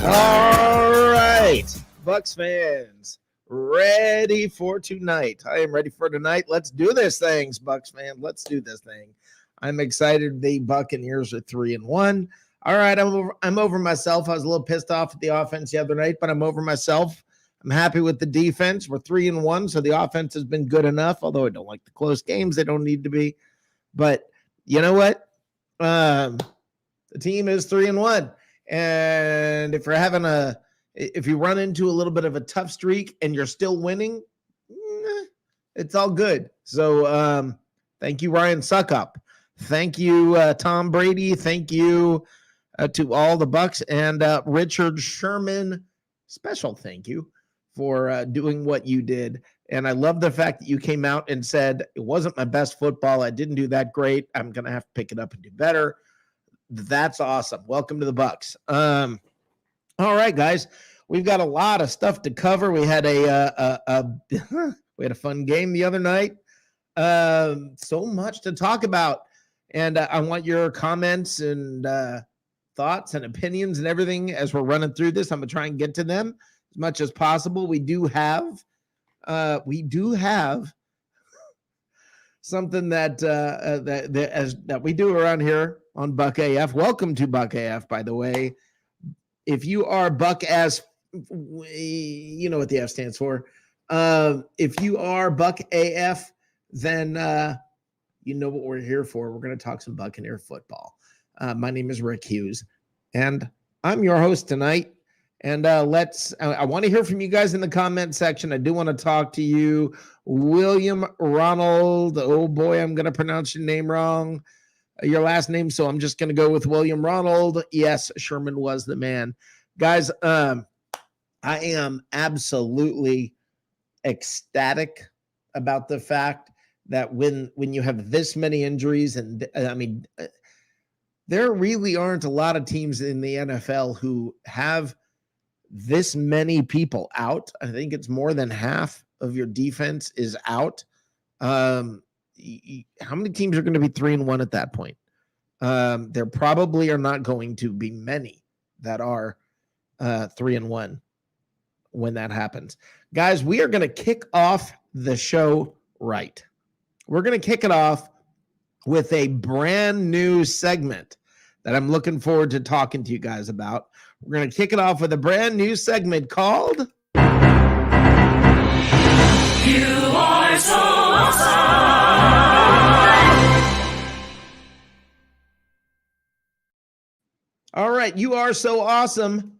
All right, Bucs fans, ready for tonight. I am ready for tonight. Let's do this thing, Bucs fan. Let's do this thing. I'm excited. The Buccaneers are 3-1. All right, I'm over myself. I was a little pissed off at the offense the other night, but I'm over myself. I'm happy with the defense. We're 3-1, so the offense has been good enough, although I don't like the close games. They don't need to be. But you know what? The team is 3-1. And if you run into a little bit of a tough streak and you're still winning, it's all good. So thank you, Ryan Suckup. Thank you, Tom Brady. Thank you to all the Bucs and Richard Sherman. Special thank you for doing what you did. And I love the fact that you came out and said, it wasn't my best football. I didn't do that great. I'm going to have to pick it up and do better. That's awesome. Welcome to the Bucs. All right, guys, we've got a lot of stuff to cover. We had we had a fun game the other night. So much to talk about, and I want your comments and thoughts and opinions and everything as we're running through this. I'm gonna try and get to them as much as possible. We do have something that we do around here on BucAF. Welcome to BucAF, by the way. If you are BucAF, you know what the F stands for. If you are BucAF, then you know what we're here for. We're going to talk some Buccaneer football. My name is Rick Hughes, and I'm your host tonight. And I want to hear from you guys in the comment section. I do want to talk to you. William Ronald. Oh, boy, I'm going to pronounce your name wrong. Your last name, so I'm just going to go with William Ronald. Yes, Sherman was the man. Guys, I am absolutely ecstatic about the fact that when you have this many injuries, and I mean, there really aren't a lot of teams in the NFL who have this many people out. I think it's more than half of your defense is out. How many teams are going to be 3-1 at that point? There probably are not going to be many that are 3-1 when that happens. Guys, we are going to kick off the show right. We're going to kick it off with a brand new segment that I'm looking forward to talking to you guys about. We're going to kick it off with a brand new segment called You Are So Awesome. All right, you are so awesome,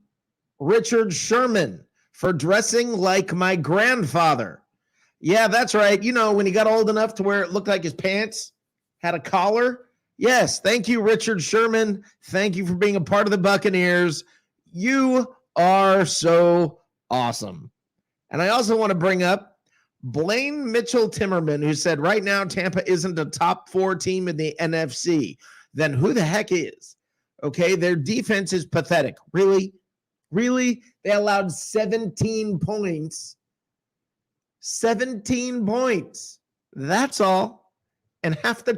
Richard Sherman, for dressing like my grandfather. Yeah, that's right. You know, when he got old enough to where it looked like his pants had a collar. Yes, thank you, Richard Sherman. Thank you for being a part of the Buccaneers. You are so awesome. And I also want to bring up Blaine Mitchell-Timmerman, who said right now Tampa isn't a top 4 team in the NFC. Then who the heck is? Okay, their defense is pathetic. Really? They allowed 17 points. 17 points. That's all. And half the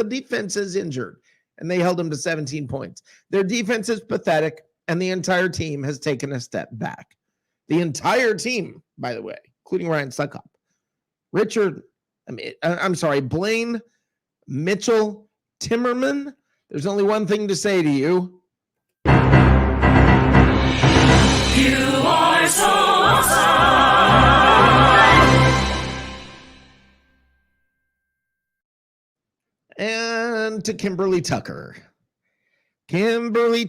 defense is injured. And they held them to 17 points. Their defense is pathetic, and the entire team has taken a step back. The entire team, by the way, including Ryan Suckup. Blaine Mitchell-Timmerman. There's only one thing to say to you. You are so awesome. And to Kimberly Tucker. Kimberly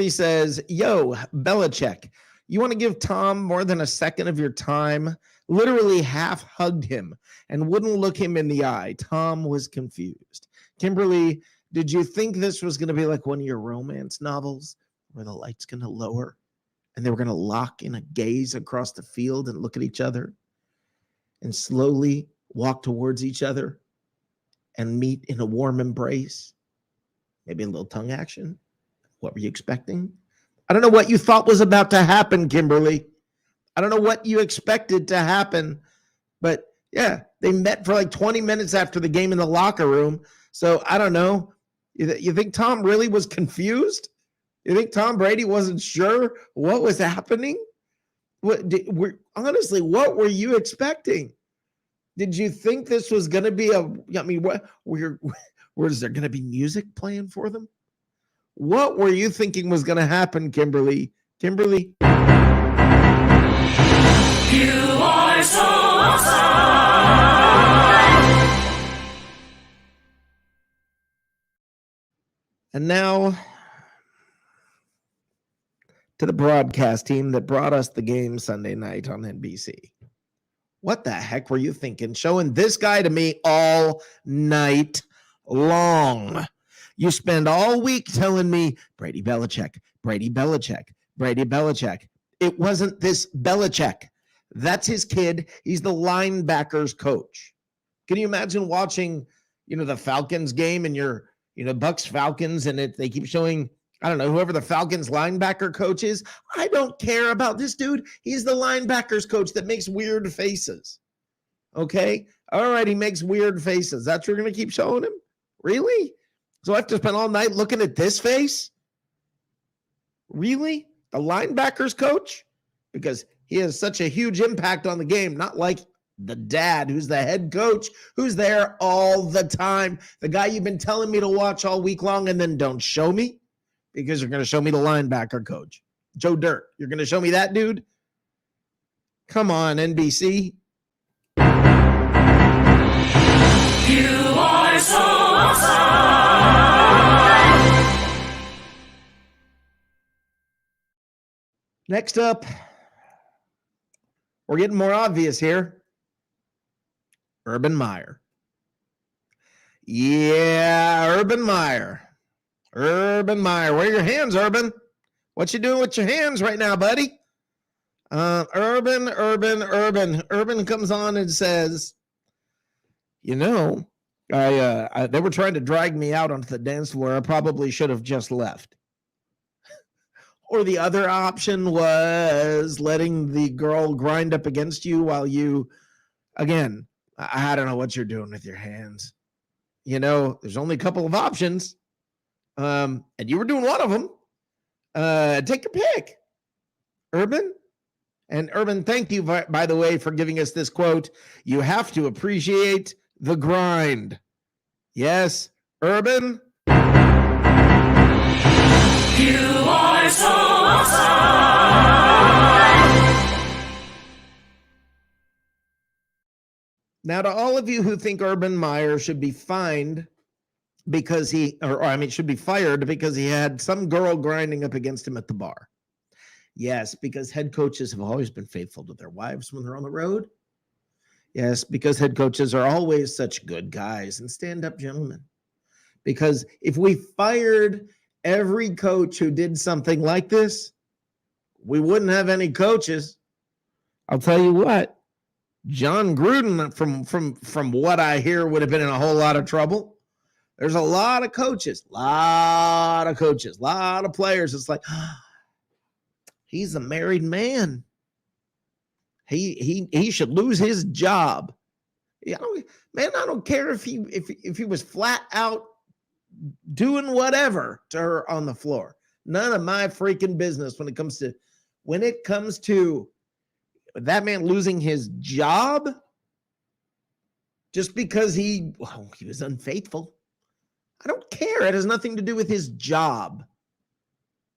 says, yo, Belichick, you want to give Tom more than a second of your time? Literally half hugged him and wouldn't look him in the eye. Tom was confused. Kimberly, did you think this was going to be like one of your romance novels where the light's going to lower and they were going to lock in a gaze across the field and look at each other and slowly walk towards each other and meet in a warm embrace? Maybe a little tongue action. What were you expecting? I don't know what you thought was about to happen, Kimberly. I don't know what you expected to happen. But yeah, they met for like 20 minutes after the game in the locker room. So I don't know. You think Tom really was confused? You think Tom Brady wasn't sure what was happening? Honestly, what were you expecting? Did you think this was going to be was there going to be music playing for them? What were you thinking was going to happen, Kimberly? Kimberly? You are so awesome. And now to the broadcast team that brought us the game Sunday night on NBC. What the heck were you thinking? Showing this guy to me all night long. You spend all week telling me Brady Belichick, Brady Belichick, Brady Belichick. It wasn't this Belichick. That's his kid. He's the linebackers coach. Can you imagine watching, the Falcons game and your, Bucs Falcons, and they keep showing, I don't know, whoever the Falcons linebacker coach is? I don't care about this dude. He's the linebackers coach that makes weird faces. Okay? All right, he makes weird faces. That's what you're going to keep showing him? Really? So I have to spend all night looking at this face? Really? The linebackers coach? Because he has such a huge impact on the game, not like the dad who's the head coach, who's there all the time. The guy you've been telling me to watch all week long and then don't show me because you're going to show me the linebacker coach. Joe Dirt, you're going to show me that dude? Come on, NBC. You are so awesome. Next up, we're getting more obvious here. Urban Meyer. Yeah, Urban Meyer. Urban Meyer. Where are your hands, Urban? What you doing with your hands right now, buddy? Urban comes on and says, they were trying to drag me out onto the dance floor. I probably should have just left. Or the other option was letting the girl grind up against you while you, again, I don't know what you're doing with your hands. There's only a couple of options. And you were doing one of them. Take your pick, Urban. And Urban, thank you, by the way, for giving us this quote. You have to appreciate the grind. Yes, Urban. You are so awesome. Now, to all of you who think Urban Meyer should be fined because should be fired because he had some girl grinding up against him at the bar. Yes, because head coaches have always been faithful to their wives when they're on the road. Yes, because head coaches are always such good guys and stand-up gentlemen. Because if we fired every coach who did something like this, we wouldn't have any coaches. I'll tell you what, John Gruden, from what I hear, would have been in a whole lot of trouble. There's a lot of coaches, a lot of players. It's like, he's a married man. He should lose his job. I don't care if he was flat out doing whatever to her on the floor. None of my freaking business when it comes to that man losing his job just because he was unfaithful. I don't care. It has nothing to do with his job.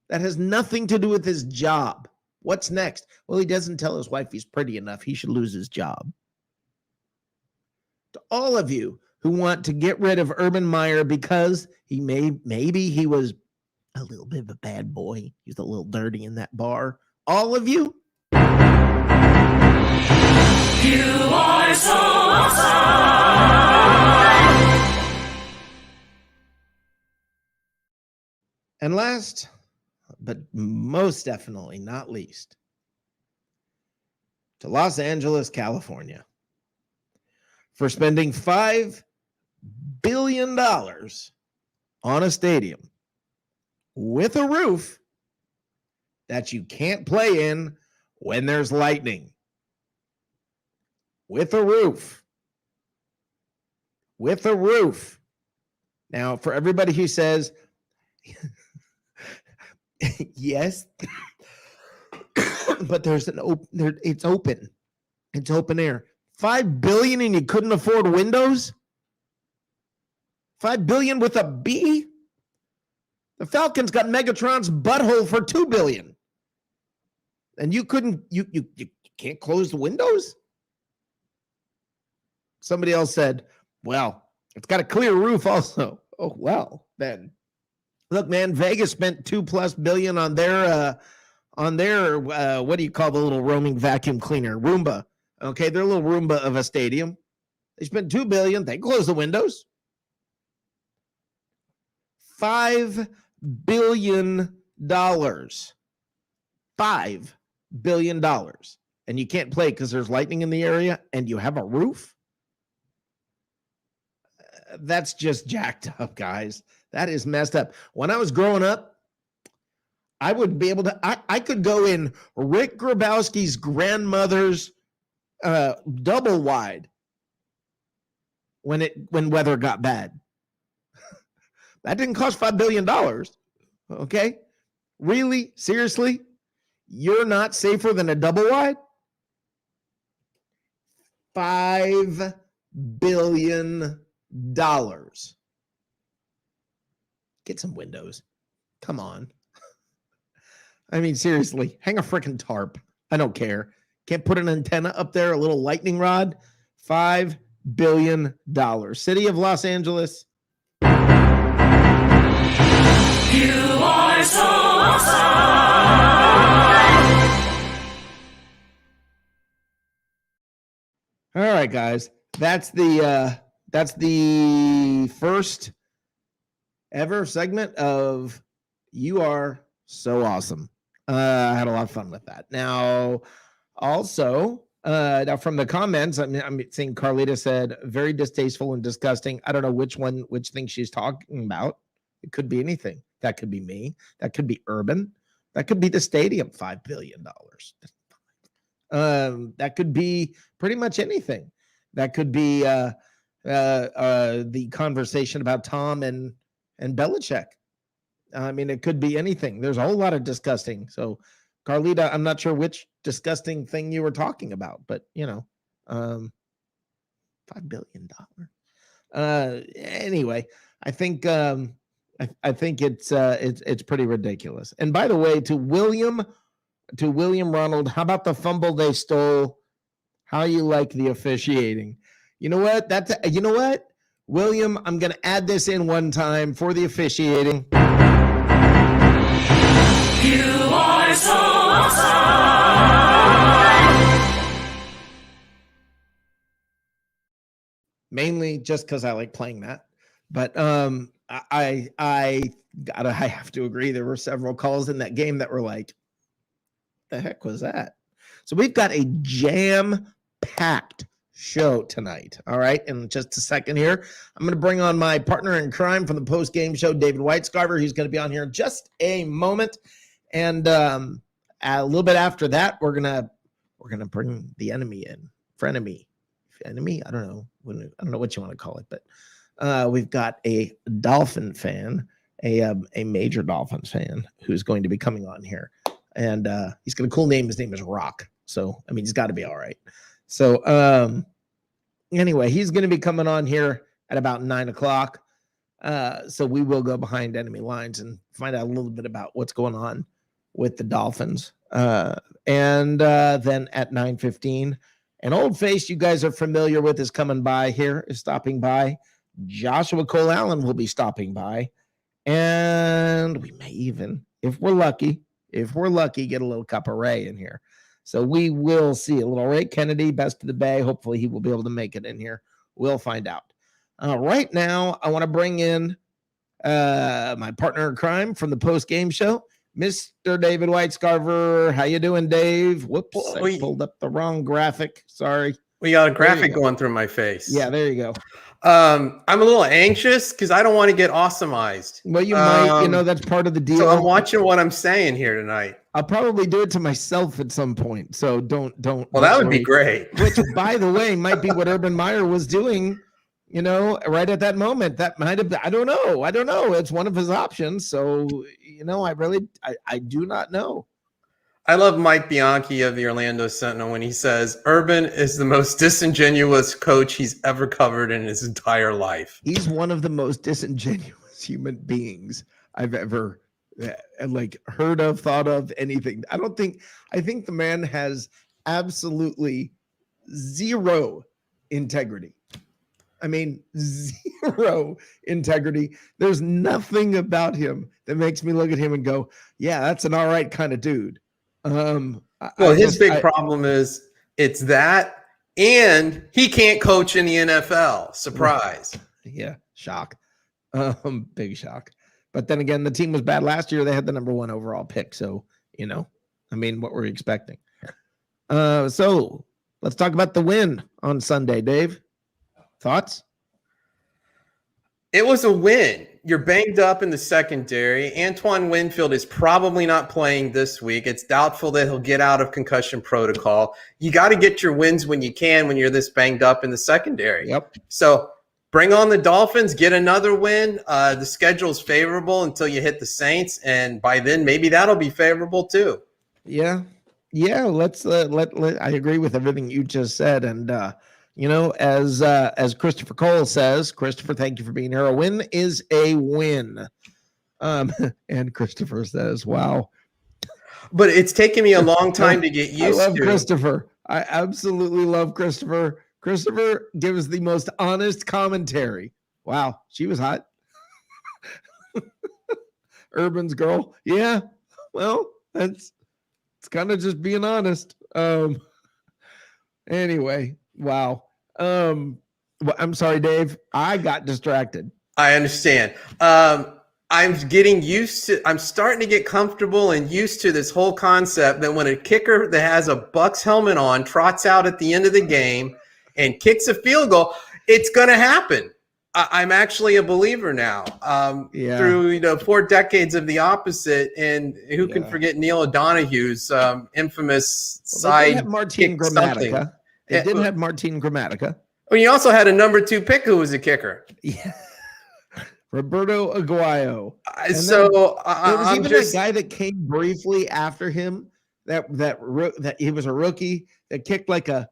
That has nothing to do with his job. What's next? Well, he doesn't tell his wife he's pretty enough. He should lose his job. To all of you who want to get rid of Urban Meyer because maybe he was a little bit of a bad boy. He's a little dirty in that bar. All of you. You are so awesome. And last, but most definitely not least, to Los Angeles, California, for spending $5 billion on a stadium with a roof that you can't play in when there's lightning. With a roof. Now, for everybody who says, Yes, but there's an open. It's open. It's open air. $5 billion and you couldn't afford windows. $5 billion with a B. The Falcons got Megatron's butthole for $2 billion, and you couldn't. You can't close the windows. Somebody else said, "Well, it's got a clear roof, also." Oh well, then. Look, man, Vegas spent $2+ billion on their what do you call the little roaming vacuum cleaner, Roomba? Okay, their little Roomba of a stadium. They spent $2 billion. They closed the windows. $5 billion. $5 billion. And you can't play because there's lightning in the area and you have a roof. That's just jacked up, guys. That is messed up. When I was growing up, I would be able to, I could go in Rick Grabowski's grandmother's double wide when weather got bad. That didn't cost $5 billion. Okay? Really? Seriously? You're not safer than a double wide? $5 billion. Get some windows. Come on. I mean, seriously, hang a freaking tarp. I don't care. Can't put an antenna up there, a little lightning rod. $5 billion. City of Los Angeles. You are so awesome. All right, guys. That's the first ever segment of You Are So Awesome. I had a lot of fun with that. Now, also, now from the comments, I'm seeing Carlita said very distasteful and disgusting. I don't know which thing she's talking about. It could be anything. That could be me. That could be Urban. That could be the stadium. $5 billion. That could be pretty much anything. That could be the conversation about Tom and Belichick. I mean, it could be anything. There's a whole lot of disgusting. So, Carlita, I'm not sure which disgusting thing you were talking about, but $5 billion. Anyway, I think I think it's pretty ridiculous. And by the way, to William Ronald, how about the fumble they stole? How you like the officiating? You know what? William, I'm going to add this in one time for the officiating. You are so awesome. Mainly just because I like playing that. But I have to agree. There were several calls in that game that were like, the heck was that? So we've got a jam-packed show tonight. All right. In just a second here, I'm going to bring on my partner in crime from the post-game show, David Whitescarver. He's going to be on here in just a moment. And a little bit after that, we're gonna bring the enemy in. Frenemy. Enemy? I don't know. I don't know what you want to call it, but we've got a Dolphin fan, a major Dolphins fan who's going to be coming on here. And he's got a cool name. His name is Rock. So, I mean, he's got to be all right. So, anyway, he's going to be coming on here at about 9:00. So we will go behind enemy lines and find out a little bit about what's going on with the Dolphins. And then at 9:15, an old face you guys are familiar with is coming by here, is stopping by. Joshua Cole Allen will be stopping by. And we may even, if we're lucky, get a little cup of Ray in here. So we will see a little Ray Kennedy, best of the Bay. Hopefully he will be able to make it in here. We'll find out. Right now, I want to bring in my partner in crime from the post-game show, Mr. David Whitescarver. How you doing, Dave? Whoops, I pulled up the wrong graphic. Sorry. We got a graphic going through my face. Yeah, there you go. I'm a little anxious because I don't want to get awesomized. Well, you might. That's part of the deal. So I'm watching what I'm saying here tonight. I'll probably do it to myself at some point. So don't. Well, that would be great. Which, by the way, might be what Urban Meyer was doing, right at that moment, that might have been, I don't know. It's one of his options. So, I do not know. I love Mike Bianchi of the Orlando Sentinel when he says Urban is the most disingenuous coach he's ever covered in his entire life. He's one of the most disingenuous human beings I've ever heard of, thought of, anything. I think the man has absolutely zero integrity. I mean, zero integrity. There's nothing about him that makes me look at him and go, yeah, that's an all right kind of dude. His big problem is it's that, and he can't coach in the NFL. Surprise. Yeah, shock. Big shock. But then again, the team was bad last year. They had the number 1 overall pick. So, what were we expecting? So let's talk about the win on Sunday, Dave. Thoughts? It was a win. You're banged up in the secondary. Antoine Winfield is probably not playing this week. It's doubtful that he'll get out of concussion protocol. You got to get your wins when you can when you're this banged up in the secondary. Yep. So bring on the Dolphins, get another win. The schedule's favorable until you hit the Saints, and by then maybe that'll be favorable too. Yeah. Let's I agree with everything you just said, and as Christopher Cole says, Christopher, thank you for being here. A win is a win. And Christopher says, wow. But it's taken me a long time to get used to. I love Christopher. I absolutely love Christopher. Christopher gives the most honest commentary. Wow, she was hot. Urban's girl. Yeah. Well, it's kind of just being honest. Anyway, wow. I'm sorry, Dave. I got distracted. I understand. I'm starting to get comfortable and used to this whole concept that when a kicker that has a Bucs helmet on trots out at the end of the game and kicks a field goal, it's going to happen. I'm actually a believer now. Through 4 decades of the opposite, and who can forget Neil O'Donoghue's infamous side Martin Grammatica. They didn't have Martin Grammatica. Well, you also had a number 2 pick who was a kicker. Yeah. Roberto Aguayo. There was even a guy that came briefly after him that he was a rookie that kicked like a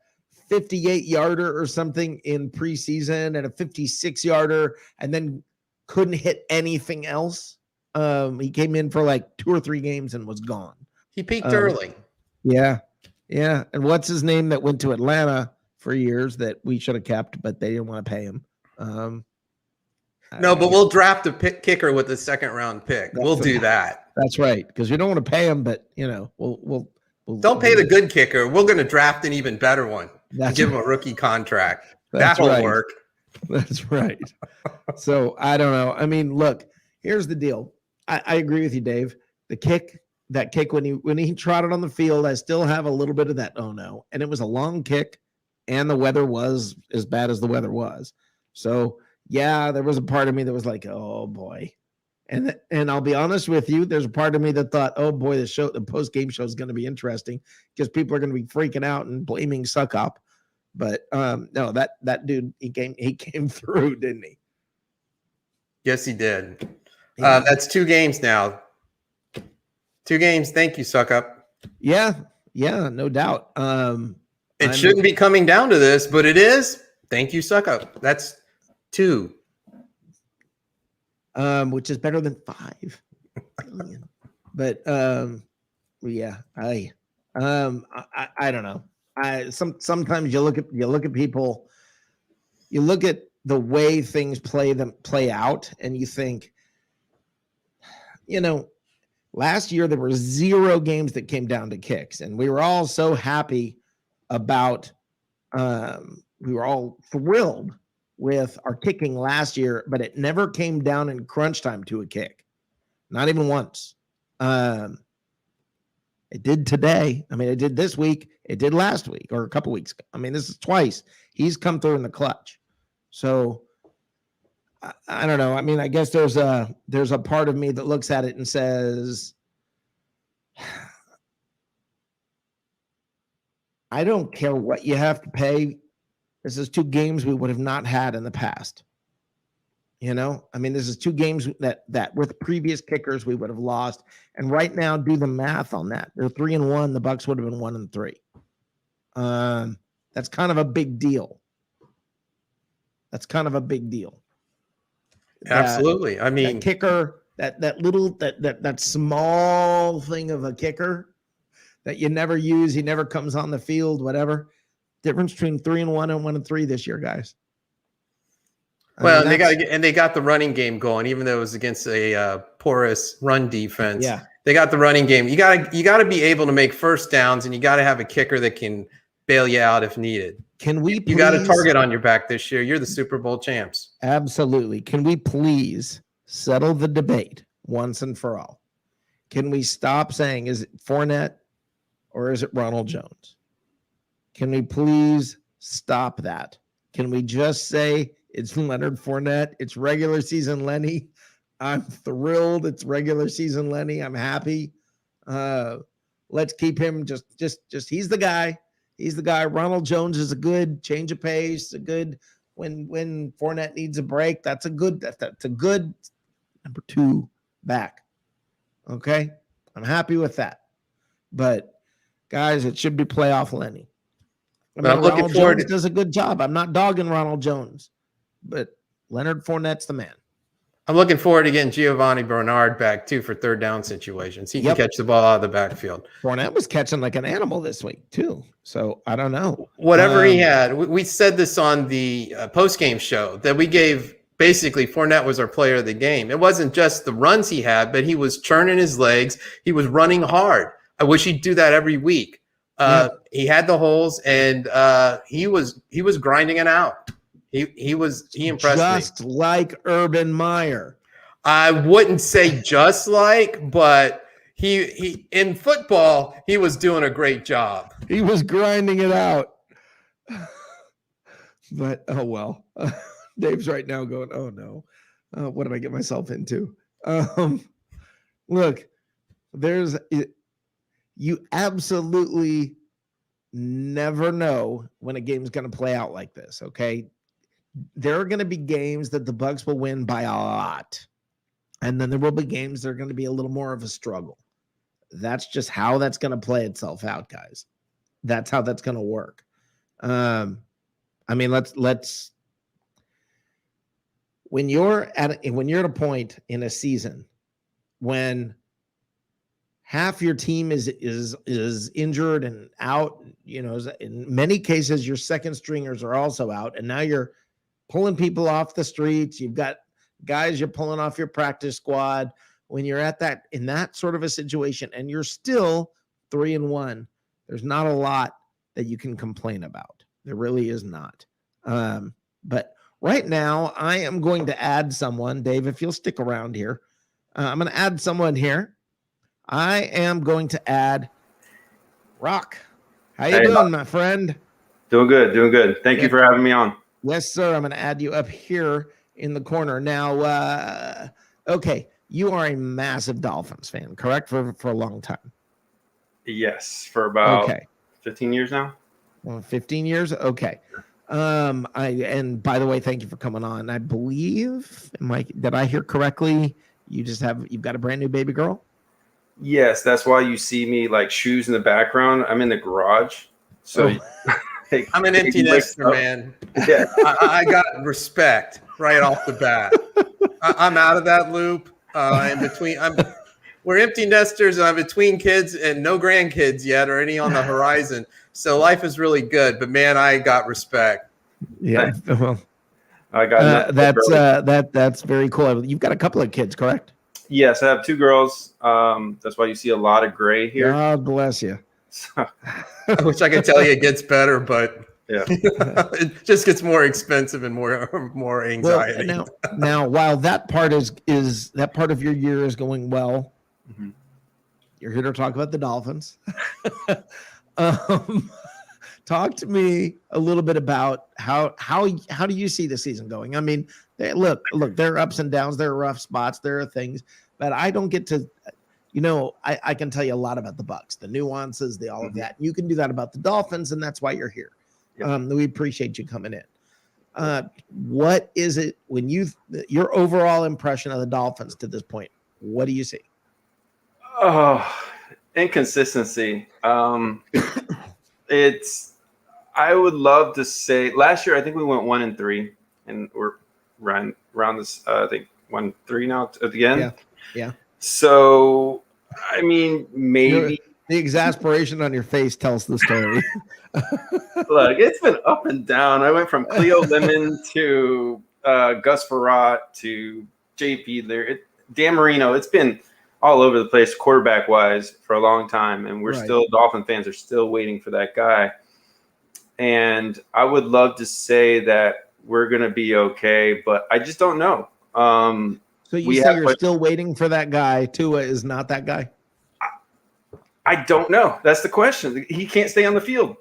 58-yarder or something in preseason and a 56-yarder and then couldn't hit anything else. He came in for like 2 or 3 games and was gone. He peaked early. Yeah. Yeah. And what's his name that went to Atlanta for years that we should have kept, but they didn't want to pay him. But we'll draft a kicker with the 2nd round pick. We'll do that. That's right. Because we don't want to pay him, but we'll don't pay the good kicker. We're going to draft an even better one. Give him a rookie contract. That'll work. That's right. So I don't know. I mean, look, here's the deal. I agree with you, Dave. That kick when he trotted on the field, I still have a little bit of that. Oh no. And it was a long kick and the weather was as bad as the weather was. So yeah, there was a part of me that was like, oh boy. And I'll be honest with you, there's a part of me that thought, oh boy, the post-game show is going to be interesting because people are going to be freaking out and blaming Suck Up. But no, that dude, he came through, didn't he? Yes, he did. Yeah. That's 2 games now. 2 games. Thank you, Suck Up. Yeah, no doubt. It shouldn't be coming down to this, but it is. Thank you, Suck Up. That's 2. Which is better than 5 billion. But yeah, I don't know. Sometimes you look at people, you look at the way things play out, and you think, last year there were 0 games that came down to kicks, and we were all so happy about. We were all thrilled with our kicking last year, but it never came down in crunch time to a kick, not even once. It did today. I mean, it did this week. It did last week or a couple weeks ago. I mean, this is twice. He's come through in the clutch. So I don't know. I mean, I guess there's a part of me that looks at it and says, I don't care what you have to pay This is two games we would have not had in the past. You know, I mean, this is two games that with previous kickers we would have lost. And right now, do the math on that. They're 3-1. The Bucs would have been 1-3. That's kind of a big deal. That's kind of a big deal. Absolutely. I mean, that kicker, that small thing of a kicker that you never use, he never comes on the field, whatever. Difference between 3-1 and 1-3 this year, guys. Well, and they got the running game going, even though it was against a porous run defense. Yeah, they got the running game. You got to be able to make first downs, and you got to have a kicker that can bail you out if needed. Can we? You got a target on your back this year. You're the Super Bowl champs. Absolutely. Can we please settle the debate once and for all? Can we stop saying, is it Fournette or is it Ronald Jones? Can we please stop that? Can we just say it's Leonard Fournette? It's regular season Lenny. I'm thrilled. It's regular season Lenny. I'm happy. Let's keep him just he's the guy. He's the guy. Ronald Jones is a good change of pace, a good when Fournette needs a break. That's a good number 2 back. Okay. I'm happy with that. But guys, it should be playoff Lenny. I mean, Ronald Jones does a good job. I'm not dogging Ronald Jones, but Leonard Fournette's the man. I'm looking forward to getting Giovanni Bernard back too for third down situations. He can catch the ball out of the backfield. Fournette was catching like an animal this week too. So I don't know. Whatever he had, we said this on the post-game show that we gave. Basically, Fournette was our player of the game. It wasn't just the runs he had, but he was churning his legs. He was running hard. I wish he'd do that every week. He had the holes, and he was grinding it out. He impressed me. Just like Urban Meyer. I wouldn't say just like, but he in football, he was doing a great job. He was grinding it out. But oh well. Dave's right now going, oh no. What did I get myself into? Look, you absolutely never know when a game's going to play out like this, okay? There are going to be games that the Bucs will win by a lot. And then there will be games that are going to be a little more of a struggle. That's just how that's going to play itself out, guys. That's how that's going to work. I mean, let's when you're at a point in a season when half your team is injured and out, you know, in many cases your second stringers are also out, and now you're pulling people off the streets. You've got guys you're pulling off your practice squad. When you're in that sort of a situation and you're still 3-1, there's not a lot that you can complain about. There really is not. But right now I am going to add someone, Dave, if you'll stick around here. I'm going to add someone here. I am going to add Rock. How you doing, my friend? Doing good. Thank you for having me on. Yes, sir. I'm going to add you up here in the corner. Now, okay, you are a massive Dolphins fan, correct? For a long time. Yes, for about 15 years now. Well, 15 years? Okay. And by the way, thank you for coming on. I believe, did I hear correctly? You've got a brand new baby girl? Yes, that's why you see me like shoes in the background. I'm in the garage. So I'm an empty nester, man. Yeah. I got respect right off the bat. I'm out of that loop. We're empty nesters, and I'm between kids and no grandkids yet or any on the horizon. So life is really good, but man, I got respect. Yeah. Well, I got that's very cool. You've got a couple of kids, correct? Yes, I have 2 girls. That's why you see a lot of gray here. God bless you. I wish I could tell you it gets better, but yeah, it just gets more expensive and more anxiety. Well, now, while that part is that part of your year is going well, mm-hmm. You're here to talk about the Dolphins. Talk to me a little bit about how do you see the season going? I mean, look, there are ups and downs, there are rough spots, there are things, but I don't get to, I can tell you a lot about the Bucs, the nuances, all of that. You can do that about the Dolphins, and that's why you're here. Yep. We appreciate you coming in. What is it when your overall impression of the Dolphins to this point? What do you see? Oh, inconsistency. I would love to say last year I think we went 1-3, and we're around this. I think 1-3 now at the end. Yeah. So I mean, maybe the exasperation on your face tells the story. look, it's been up and down. I went from Cleo Lemon to Gus Farrat to JP there. Dan Marino. It's been all over the place quarterback wise for a long time, and we're still Dolphin fans are still waiting for that guy. And I would love to say that we're going to be okay, but I just don't know. So you say you're still waiting for that guy. Tua is not that guy? I don't know. That's the question. He can't stay on the field.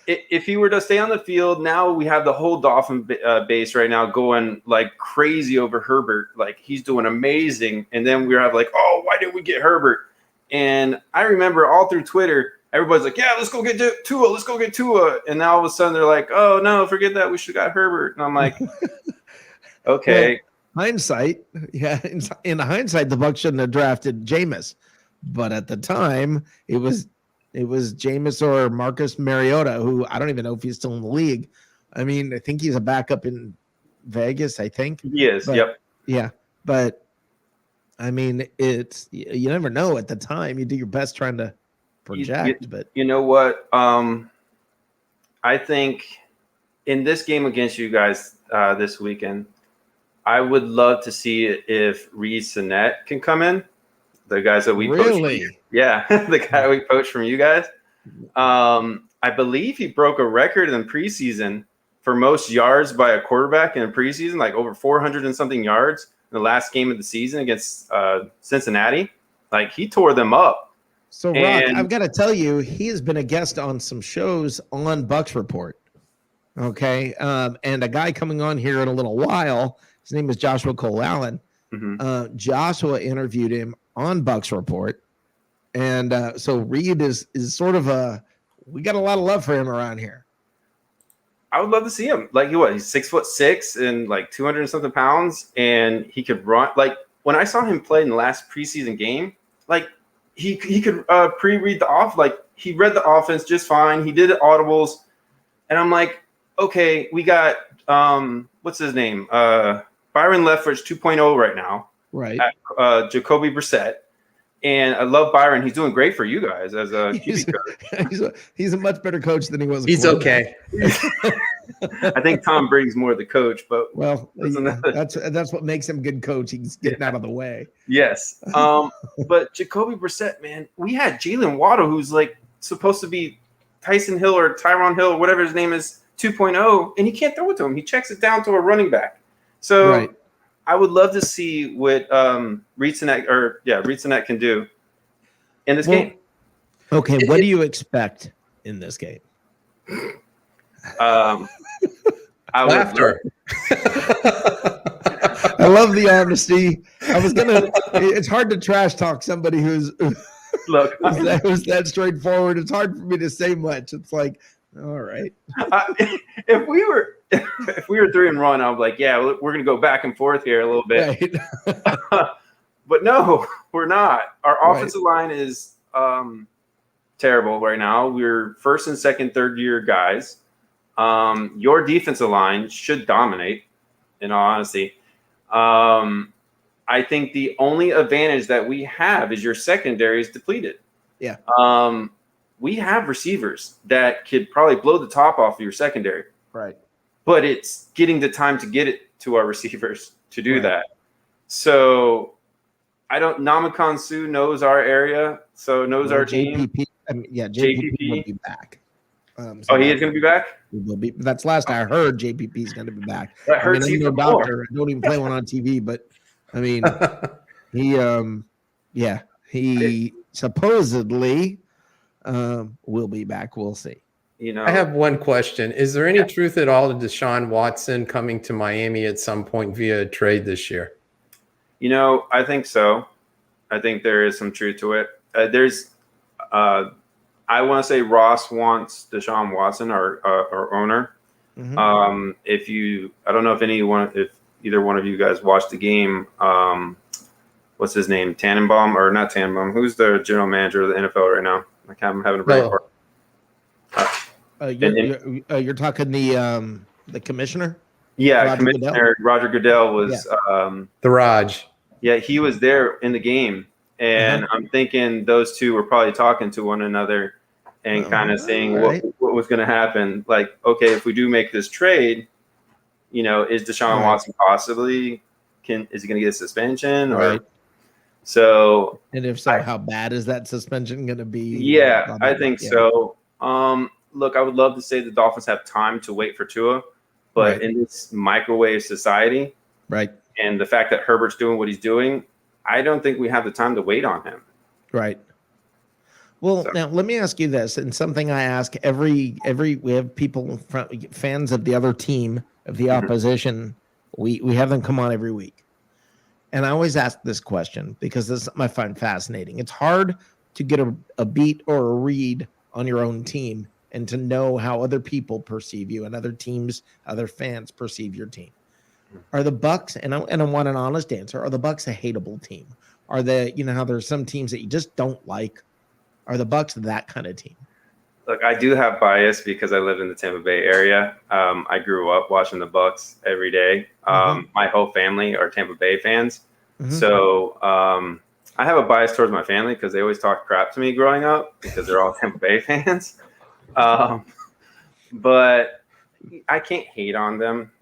If he were to stay on the field, now we have the whole Dolphin base right now going like crazy over Herbert. Like he's doing amazing. And then we have like, oh, why did we get Herbert? And I remember all through Twitter, everybody's like, yeah, let's go get Tua. Let's go get Tua. And now all of a sudden they're like, oh, no, forget that. We should have got Herbert. And I'm like, okay. Well, hindsight. Yeah. In hindsight, the Bucs shouldn't have drafted Jameis. But at the time, it was Jameis or Marcus Mariota, who I don't even know if he's still in the league. I mean, I think he's a backup in Vegas, I think. He is, yep. Yeah. But, I mean, you never know at the time. You do your best trying to project. But you know what? I think in this game against you guys this weekend, I would love to see if Reed Sinnett can come in. The guys that we poached. Yeah, the guy we poached from you guys. I believe he broke a record in preseason for most yards by a quarterback in preseason, like over 400 and something yards in the last game of the season against Cincinnati. Like he tore them up. So, Rock, I've got to tell you, he has been a guest on some shows on Bucs Report. Okay. And a guy coming on here in a little while, his name is Joshua Cole Allen. Mm-hmm. Joshua interviewed him on Bucs Report. And so Reed is sort of we got a lot of love for him around here. I would love to see him. Like he's 6'6" and like 200 and something pounds, and he could run. Like when I saw him play in the last preseason game, like he could pre-read the off. Like he read the offense just fine. He did audibles, and I'm like, okay, we got what's his name? Byron Leftwich 2.0 right now. Right. Jacoby Brissett. And I love Byron. He's doing great for you guys as a QB coach. He's a much better coach than he was. He's okay. I think Tom Brady's more the coach, but that's what makes him a good coach. He's getting out of the way. Yes. But Jacoby Brissett, man, we had Jalen Waddle, who's like supposed to be Tyson Hill or Tyron Hill or whatever his name is, 2.0, and he can't throw it to him. He checks it down to a running back. So right. I would love to see what Reed Sinnett can do in this game. Okay, what do you expect in this game? Laughter. I love the honesty. It's hard to trash talk somebody who's who's that straightforward. It's hard for me to say much. It's like, all right. If we were 3-1, I was like, yeah, we're gonna go back and forth here a little bit. Right. But no, we're not. Our offensive line is terrible right now. We're first and second, third year guys. Your defensive line should dominate, in all honesty. I think the only advantage that we have is your secondary is depleted. Yeah. We have receivers that could probably blow the top off of your secondary. Right. But it's getting the time to get it to our receivers to do that. So Namakon Suh knows our area, so knows our team. JPP will be back. He is going to be back? He will be. That's last I heard. JPP is going to be back. That hurts I'm no doctor. I don't even play one on TV, but I mean, he supposedly will be back. We'll see. I have one question. Is there any truth at all to Deshaun Watson coming to Miami at some point via a trade this year? I think so. I think there is some truth to it. I want to say Ross wants Deshaun Watson, our owner. Mhm. I don't know if either one of you guys watched the game. What's his name? Tannenbaum or not Tannenbaum? Who's the general manager of the NFL right now? I'm having a brain No. fart. You're talking the commissioner? Yeah, Roger Commissioner Roger Goodell was. The Raj. Yeah, he was there in the game, and I'm thinking those two were probably talking to one another and kind of saying right. what was going to happen. Like, okay, if we do make this trade, is Deshaun Watson possibly is he going to get a suspension or? Right. So, and if so, how bad is that suspension going to be? Yeah, Blah, blah, I blah. think Yeah. so. Look, I would love to say the Dolphins have time to wait for Tua, but Right. in this microwave society, Right. and the fact that Herbert's doing what he's doing, I don't think we have the time to wait on him. Right. Well, now let me ask you this, and something I ask every we have people fans of the other team of the opposition. We have them come on every week, and I always ask this question because this is something I find fascinating. It's hard to get a beat or a read on your own team and to know how other people perceive you and other teams, other fans perceive your team. Are the Bucs, and I want an honest answer, are the Bucs a hateable team? Are they, how there's some teams that you just don't like? Are the Bucs that kind of team? Look, I do have bias because I live in the Tampa Bay area. I grew up watching the Bucs every day. My whole family are Tampa Bay fans. So I have a bias towards my family because they always talk crap to me growing up because they're all Tampa Bay fans. But I can't hate on them.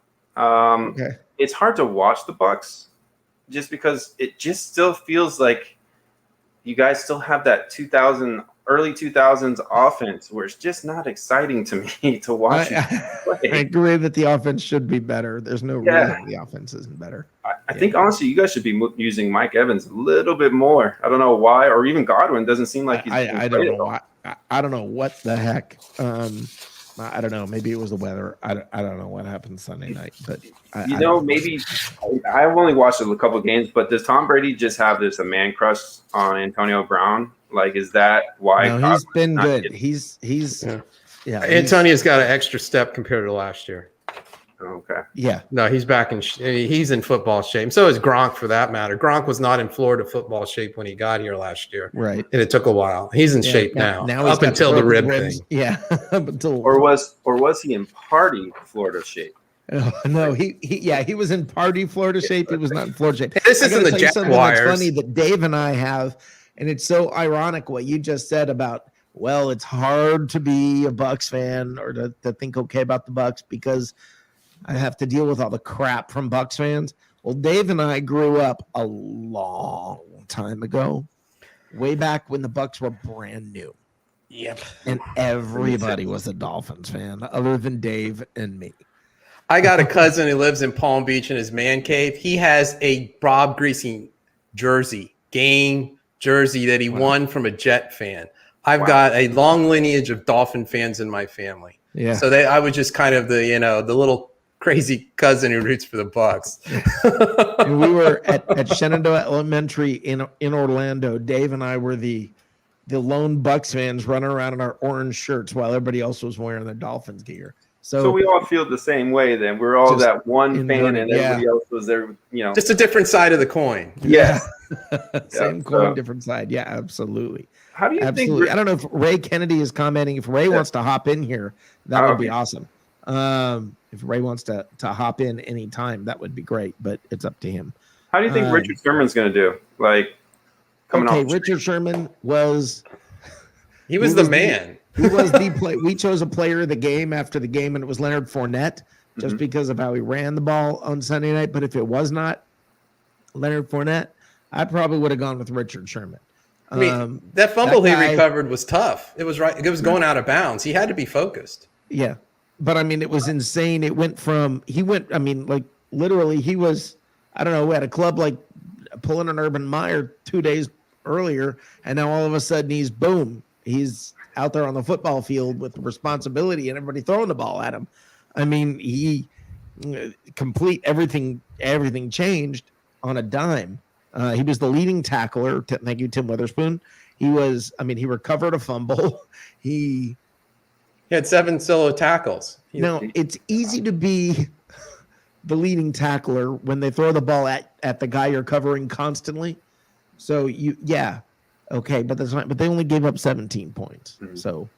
It's hard to watch the Bucs just because it just still feels like you guys still have that early 2000s offense where it's just not exciting to me to watch. I agree that the offense should be better. There's no reason the offense isn't better. I think honestly, you guys should be using Mike Evans a little bit more. I don't know why, or even Godwin doesn't seem like he's. I don't know why. I don't know what the heck. I don't know. Maybe it was the weather. I don't know what happened Sunday night, but maybe I've only watched a couple of games. But does Tom Brady just have a man crush on Antonio Brown? Like, is that why? No, he's been good. He's Antonio's got an extra step compared to last year. Okay. Yeah. No, he's back he's in football shape. So is Gronk, for that matter. Gronk was not in Florida football shape when he got here last year. Right. And it took a while. He's in shape now. Up until the rib thing. Yeah. Up until or was he in party Florida shape? No, he was in party Florida shape. He was not in Florida shape. This isn't the Jaguars. That's funny that Dave and I have, and it's so ironic what you just said about, well, it's hard to be a Bucs fan or to think okay about the Bucs because I have to deal with all the crap from Bucs fans. Well, Dave and I grew up a long time ago, way back when the Bucs were brand new. Yep. And everybody was a Dolphins fan other than Dave and me. I got a cousin who lives in Palm Beach in his man cave. He has a Bob Greasy game jersey that he won from a Jet fan. I've got a long lineage of Dolphin fans in my family. Yeah. So I was just kind of the little crazy cousin who roots for the Bucs. And we were at Shenandoah Elementary in Orlando. Dave and I were the lone Bucs fans running around in our orange shirts while everybody else was wearing the Dolphins gear. So we all feel the same way then. We're all that one fan and everybody else was there, Just a different side of the coin. Yeah. Same coin, different side. Yeah, absolutely. How do you think? I don't know if Ray Kennedy is commenting. If Ray wants to hop in here, that would be awesome. If Ray wants to hop in anytime, that would be great, but it's up to him. How do you think Richard Sherman's going to do? Like, coming off Richard Sherman was... He was the man. He was the play. We chose a player of the game after the game, and it was Leonard Fournette, just because of how he ran the ball on Sunday night. But if it was not Leonard Fournette, I probably would have gone with Richard Sherman. I mean, that fumble he recovered was tough. It was right. It was going out of bounds. He had to be focused. Yeah. But I mean, it was insane. It went from, literally he was, I don't know, we had a club like pulling an Urban Meyer 2 days earlier. And now all of a sudden he's out there on the football field with responsibility and everybody throwing the ball at him. I mean, he everything changed on a dime. He was the leading tackler. Thank you, Tim Witherspoon. He was, I mean, he recovered a fumble. He had 7 solo tackles. Now, it's easy to be the leading tackler when they throw the ball at the guy you're covering constantly. So okay, but that's not. But they only gave up 17 points. Mhm. So,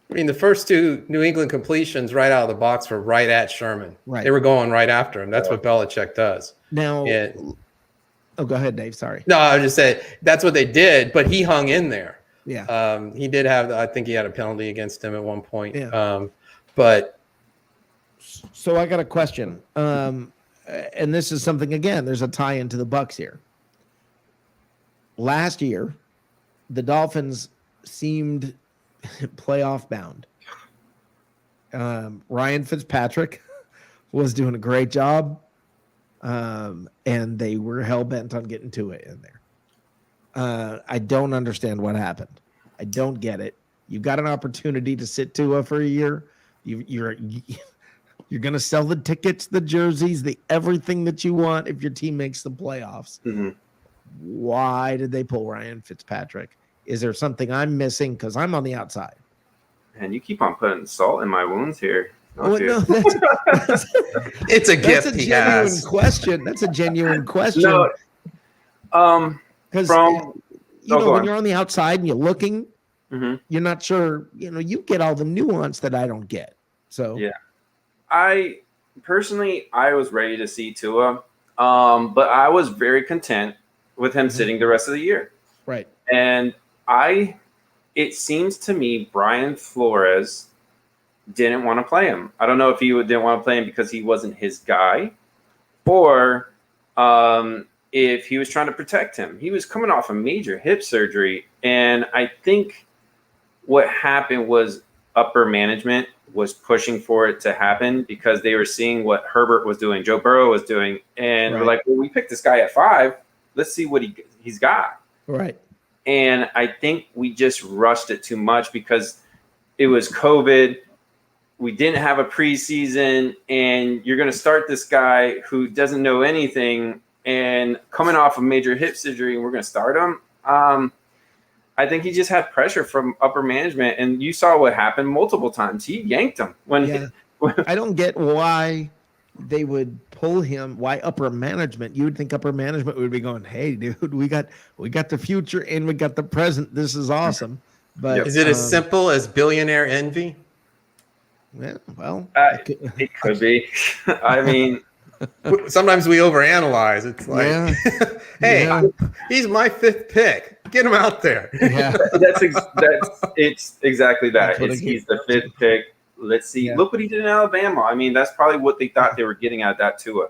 I mean, the first 2 New England completions right out of the box were right at Sherman. Right. They were going right after him. That's what Belichick does. now, And, go ahead, Dave. Sorry. no, I was just saying that's what they did, but he hung in there. Yeah. He did have, I think he had a penalty against him at one point. Yeah. But So I got a question. And this is something, again, there's a tie into the Bucs here. Last year, the Dolphins seemed playoff bound. Ryan Fitzpatrick was doing a great job. And they were hell-bent on getting Tua in there. I don't understand what happened. I don't get it. You got an opportunity to sit Tua for a year. You're going to sell the tickets, the jerseys, the everything that you want if your team makes the playoffs. Mhm. Why did they pull Ryan Fitzpatrick? Is there something I'm missing? Because I'm on the outside. And you keep on putting salt in my wounds here. Oh, don't you? no, that's it's a a gift he genuine has. question. That's a genuine question. No, Because from go when on. you're on the outside and you're looking, Mhm. you're not sure. You get all the nuance that I don't get. So Yeah. I personally, I was ready to see Tua, but I was very content with him sitting the rest of the year. right. And it seems to me Brian Flores didn't want to play him. I don't know if he didn't want to play him because he wasn't his guy, or if he was trying to protect him. He was coming off a major hip surgery, and I think what happened was upper management was pushing for it to happen because they were seeing what Herbert was doing, Joe Burrow was doing, and we're like, well, we picked this guy at 5. Let's see what he's got. Right. And I think we just rushed it too much because it was COVID. We didn't have a preseason, and you're going to start this guy who doesn't know anything and coming off a major hip surgery, and we're going to start him. I think he just had pressure from upper management, and you saw what happened multiple times. He yanked him I don't get why they would pull him. Why upper management? You would think upper management would be going, "Hey, dude, we got the future and we got the present. This is awesome." But Is it as simple as billionaire envy? Yeah, well, it could be. I mean, Sometimes we overanalyze. It's like, hey, he's my 5th pick. Get him out there. Yeah. it's exactly that. He's the 5th pick. Let's see. Yeah. Look what he did in Alabama. I mean, that's probably what they thought they were getting at that Tua.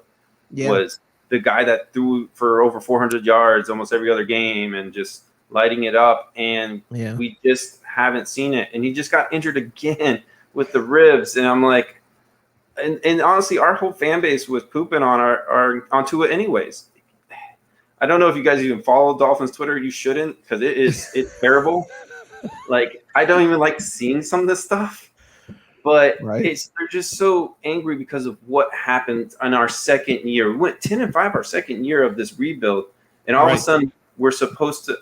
Was the guy that threw for over 400 yards almost every other game and just lighting it up. And we just haven't seen it. And he just got injured again with the ribs. And I'm like, and honestly, our whole fan base was pooping on on Tua anyways. I don't know if you guys even follow Dolphins Twitter. You shouldn't, because it's terrible. Like, I don't even like seeing some of this stuff. But they're just so angry because of what happened in our second year. We went 10-5 our second year of this rebuild, and all of a sudden we're supposed to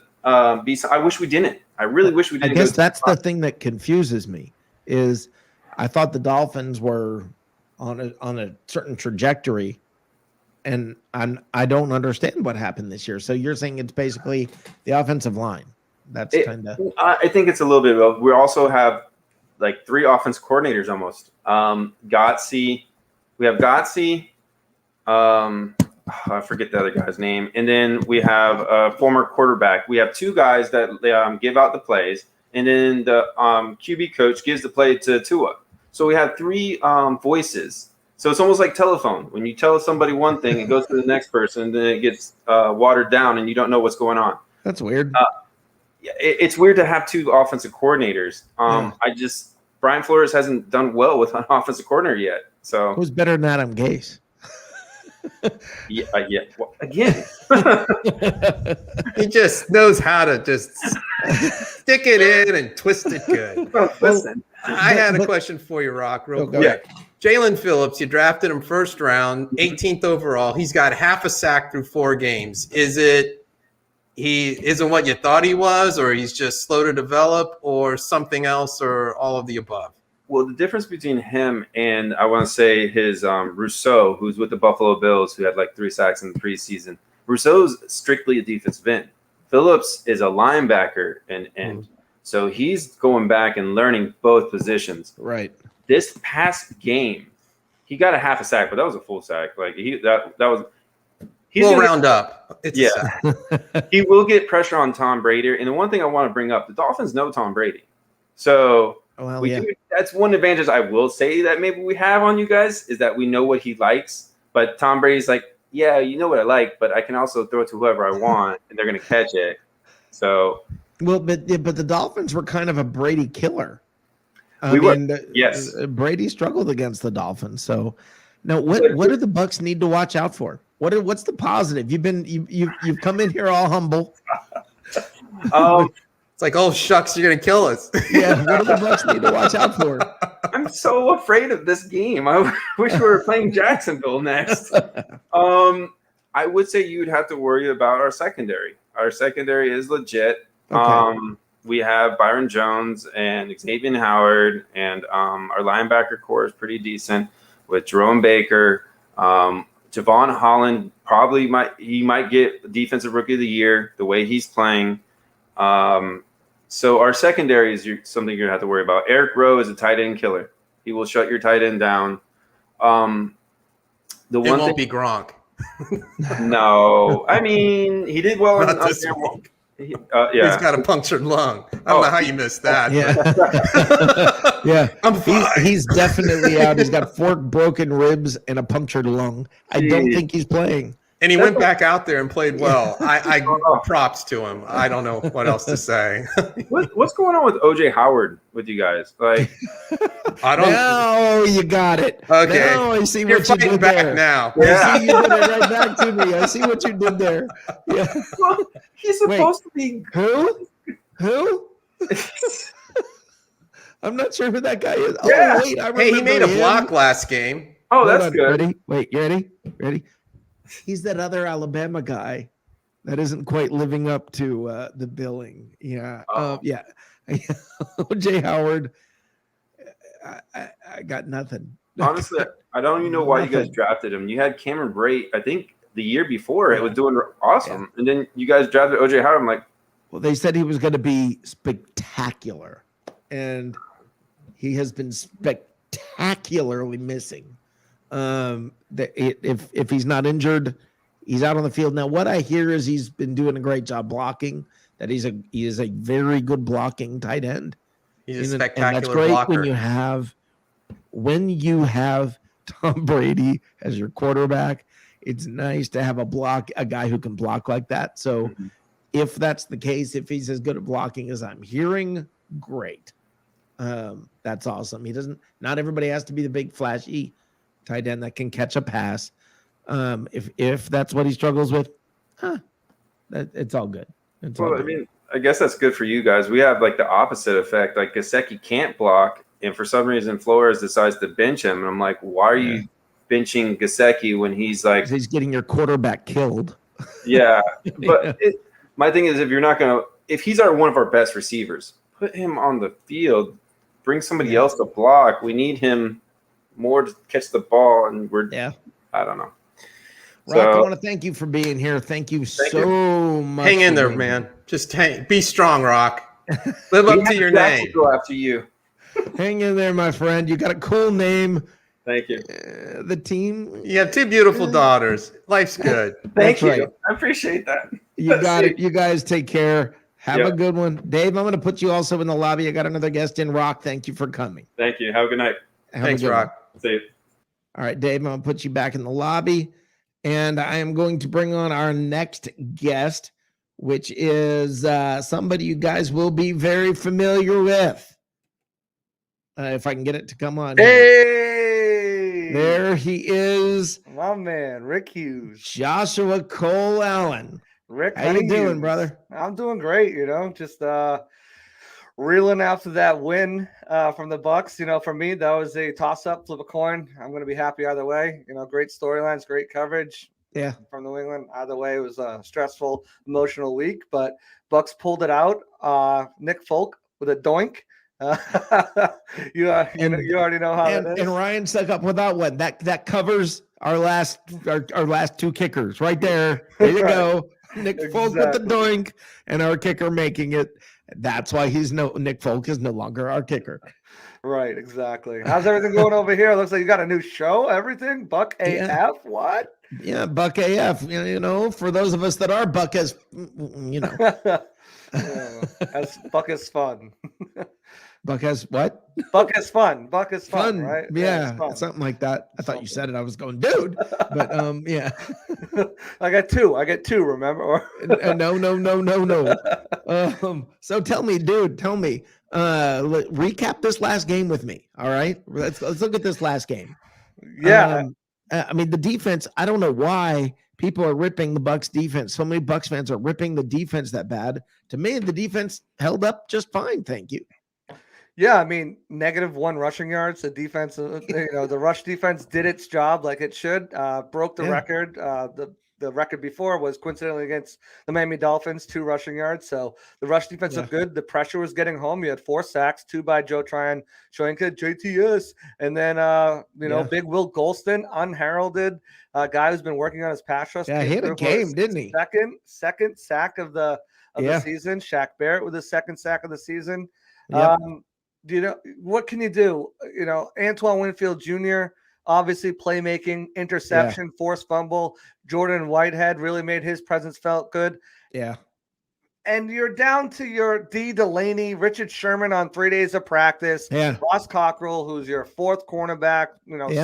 be. I wish we didn't. I really wish we didn't. I guess that's the thing that confuses me. Is I thought the Dolphins were on a certain trajectory, and I don't understand what happened this year. So you're saying it's basically the offensive line. That's kind of. I think it's a little bit of. We also have like 3 offense coordinators almost. Gotze. We have Gotze. I forget the other guy's name. And then we have a former quarterback. We have 2 guys that give out the plays, and then the QB coach gives the play to Tua. So we have 3 voices. So it's almost like telephone. When you tell somebody one thing, it goes to the next person, and then it gets watered down, and you don't know what's going on. That's weird. It's weird to have 2 offensive coordinators. Brian Flores hasn't done well with an offensive coordinator yet. So who's better than Adam Gase? yeah. Well, again, he just knows how to just stick it in and twist it good. Listen, I had a question for you, Rock, real quick. Yeah. Jalen Phillips, you drafted him 1st round, 18th overall. He's got half a sack through 4 games. Is he isn't what you thought he was, or he's just slow to develop, or something else, or all of the above? Well, the difference between him and I want to say his Rousseau, who's with the Buffalo Bills, who had like 3 sacks in the preseason. Rousseau's strictly a defensive end. Phillips is a linebacker and end. So he's going back and learning both positions. Right. This past game, he got a half a sack, but that was a full sack. Like that was. We'll round up. It's yeah. a sack. He will get pressure on Tom Brady. And the one thing I want to bring up, the Dolphins know Tom Brady. So that's one advantage I will say that maybe we have on you guys is that we know what he likes. But Tom Brady's like, yeah, you know what I like, but I can also throw it to whoever I want, and they're going to catch it. So, well, but the Dolphins were kind of a Brady killer. Yes. Brady struggled against the Dolphins. So, now what do the Bucs need to watch out for? What's the positive? You've come in here all humble. It's like, oh shucks, you're gonna kill us. Yeah, what do the Bucs need to watch out for? I'm so afraid of this game. I wish we were playing Jacksonville next. I would say you'd have to worry about our secondary. Our secondary is legit. Okay. We have Byron Jones and Xavier Howard, and our linebacker core is pretty decent with Jerome Baker. Javon Holland probably might get Defensive Rookie of the Year the way he's playing. So our secondary is something you're going to have to worry about. Eric Rowe is a tight end killer. He will shut your tight end down. It won't be Gronk. No. I mean, he did well. He's got a punctured lung. I don't know how you missed that. Yeah. Yeah. He's definitely out. He's got 4 broken ribs and a punctured lung. I don't think he's playing. And he went back out there and played well. I props to him. I don't know what else to say. What's going on with OJ Howard with you guys? Like, I don't. No, you got it. Okay, now I see you're what you did back there. now. Yeah. I see you did it right back to me. I see what you did there. Yeah. Well, he's supposed to be. Who? I'm not sure who that guy is. Yeah. Oh, wait, I remember he made a him. block last game. Oh, that's good. Ready? Wait, you ready? Ready? He's that other Alabama guy that isn't quite living up to the billing. Yeah. Yeah. OJ Howard. I got nothing. Honestly, I don't even know why you guys drafted him. You had Cameron Brate, I think the year before it was doing awesome. Yeah. And then you guys drafted OJ Howard. I'm like, well, they said he was going to be spectacular. And he has been spectacularly missing. If he's not injured, he's out on the field. Now, what I hear is he's been doing a great job blocking, that he is a very good blocking tight end. He's a spectacular and that's great blocker. When you have Tom Brady as your quarterback, it's nice to have a guy who can block like that. So if that's the case, if he's as good at blocking as I'm hearing, great. That's awesome. Not everybody has to be the big flashy tight end that can catch a pass. If that's what he struggles with, it's all good. I mean, I guess that's good for you guys. We have like the opposite effect. Like Gesicki can't block, and for some reason Flores decides to bench him. And I'm like, why are you benching Gesicki when he's like he's getting your quarterback killed? Yeah, but my thing is, if he's one of our best receivers, put him on the field. Bring somebody else to block. We need him more to catch the ball, and I don't know. Rock, I want to thank you for being here. Thank you so much. Hang in there, man. Just be strong, Rock. Live up to your name. Go after you. Hang in there, my friend. You got a cool name. Thank you. The team. You have 2 beautiful daughters. Life's good. Thank you. Right. I appreciate that. You got it. You guys take care. Have a good one. Dave, I'm going to put you also in the lobby. I got another guest in. Rock, thank you for coming. Thank you. Have a good night. Thanks, Rock. See you. All right, Dave, I'm going to put you back in the lobby. And I am going to bring on our next guest, which is somebody you guys will be very familiar with. If I can get it to come on. Hey! There he is. My man, Rick Hughes. Joshua Cole Allen. Rick, how you doing, brother? I'm doing great, just reeling after that win from the Bucs. For me, that was a toss-up, flip a coin. I'm going to be happy either way. Great storylines, great coverage. Yeah. from New England. Either way, it was a stressful, emotional week, but Bucs pulled it out. Nick Folk with a doink. You already know how that is. And Ryan stuck up without one. That covers our last two kickers right there. There you Right. go. Nick Folk with the Exactly. doink and our kicker making it. That's why Nick Folk is no longer our kicker. Right, exactly. How's everything going over here? Looks like you got a new show, everything. BucAF, Yeah. What? Yeah, BucAF. You know, for those of us that are Buck as you know. That's Buck is fun. Buck has what? Buck is fun. Buck is fun, right? Yeah, it's fun. something like that. I thought you said it. I was going, dude. But yeah. I get two, remember? Or No. So tell me, dude, recap this last game with me. All right. Let's look at this last game. Yeah. I mean, the defense, I don't know why people are ripping the Bucs defense. So many Bucs fans are ripping the defense that bad. To me, the defense held up just fine. Thank you. Yeah, I mean, -1 rushing yards. The defense, the rush defense did its job like it should. Broke the record. The record before was coincidentally against the Miami Dolphins, 2 rushing yards. So the rush defense looked good. The pressure was getting home. You had 4 sacks, 2 by Joe Tryon, Shoyinka, JTS, and then Big Will Golston, unheralded guy who's been working on his pass rush. Yeah, he had a game, didn't he? Second sack of the season. Shaq Barrett with his second sack of the season. Yep. What can you do? Antoine Winfield Jr., obviously playmaking, interception, forced fumble. Jordan Whitehead really made his presence felt good. Yeah. And you're down to your D. Delaney, Richard Sherman on 3 days of practice. Yeah. Ross Cockrell, who's your 4th cornerback,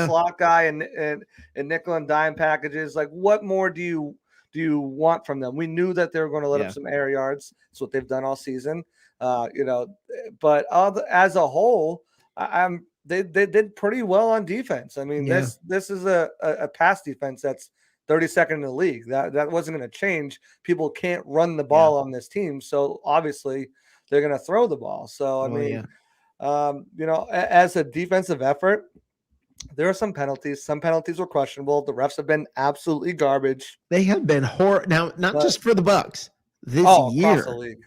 slot guy and nickel and dime packages. Like, what more do you want from them? We knew that they were going to let up some air yards. That's what they've done all season. But as a whole, they did pretty well on defense. I mean, this is a pass defense that's 32nd in the league. That wasn't going to change. People can't run the ball on this team, so obviously they're going to throw the ball. So as a defensive effort, there are some penalties. Some penalties were questionable. The refs have been absolutely garbage. They have been horrible. Now, not just for the Bucs this year. Across the league.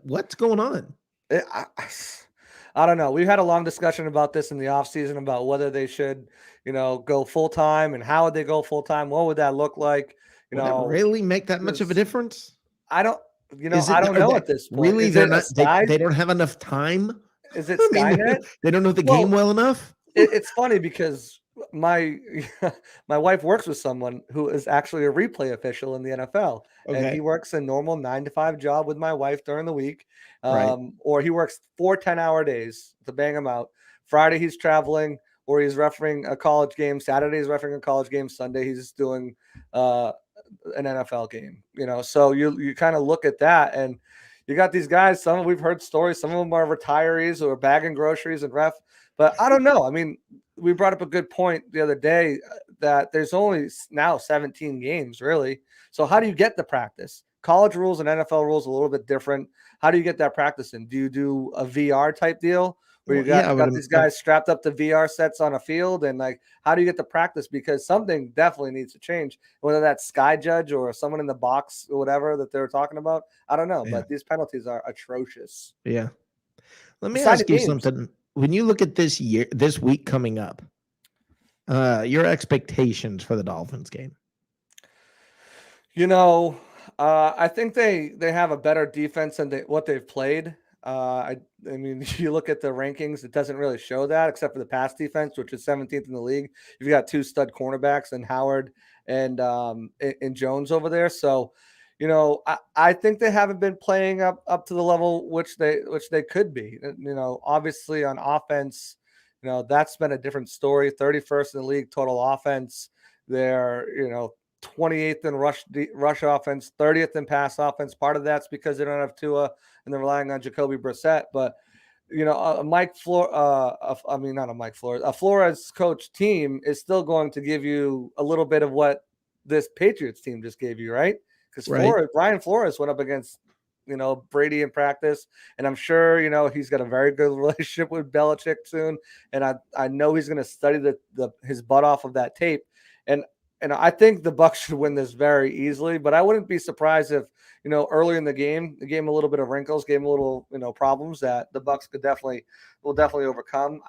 What's going on? I don't know. We've had a long discussion about this in the offseason about whether they should, go full time and how would they go full time? What would that look like? Would that really make that much of a difference? I don't, I don't know at this point. Really, they're not. They don't have enough time. Is it Skynet? They don't know the game well enough. It's funny because my wife works with someone who is actually a replay official in the NFL. Okay. And he works a normal 9-to-5 job with my wife during the week. Right. Or he works 4 10-hour days to bang him out. Friday he's traveling or he's refereeing a college game. Saturday he's refereeing a college game. Sunday he's doing an NFL game. So you kind of look at that and you got these guys. Some we've heard stories. Some of them are retirees who are bagging groceries and ref. But I don't know. I mean, we brought up a good point the other day that there's only now 17 games, really. So how do you get the practice? College rules and NFL rules are a little bit different. How do you get that practice in? Do you do a VR type deal where you got these guys strapped up to VR sets on a field? And, how do you get the practice? Because something definitely needs to change. Whether that's Sky Judge or someone in the box or whatever that they're talking about, I don't know. Yeah. But these penalties are atrocious. Yeah. Let me ask you something. When you look at this week coming up, your expectations for the Dolphins game? I think they have a better defense than what they've played. I mean, you look at the rankings, it doesn't really show that except for the pass defense, which is 17th in the league. You've got 2 stud cornerbacks and Howard and Jones over there. So, I think they haven't been playing up to the level which they could be. Obviously on offense, that's been a different story. 31st in the league total offense. They're 28th in rush offense, 30th in pass offense. Part of that's because they don't have Tua and they're relying on Jacoby Brissett. But a Flores coach team is still going to give you a little bit of what this Patriots team just gave you, right? Because Brian Flores went up against, Brady in practice, and I'm sure, he's got a very good relationship with Belichick soon, and I know he's going to study his butt off of that tape. And and I think the Bucs should win this very easily, but I wouldn't be surprised if, early in the game a little bit of wrinkles, gave them a little, problems that the Bucs will definitely overcome.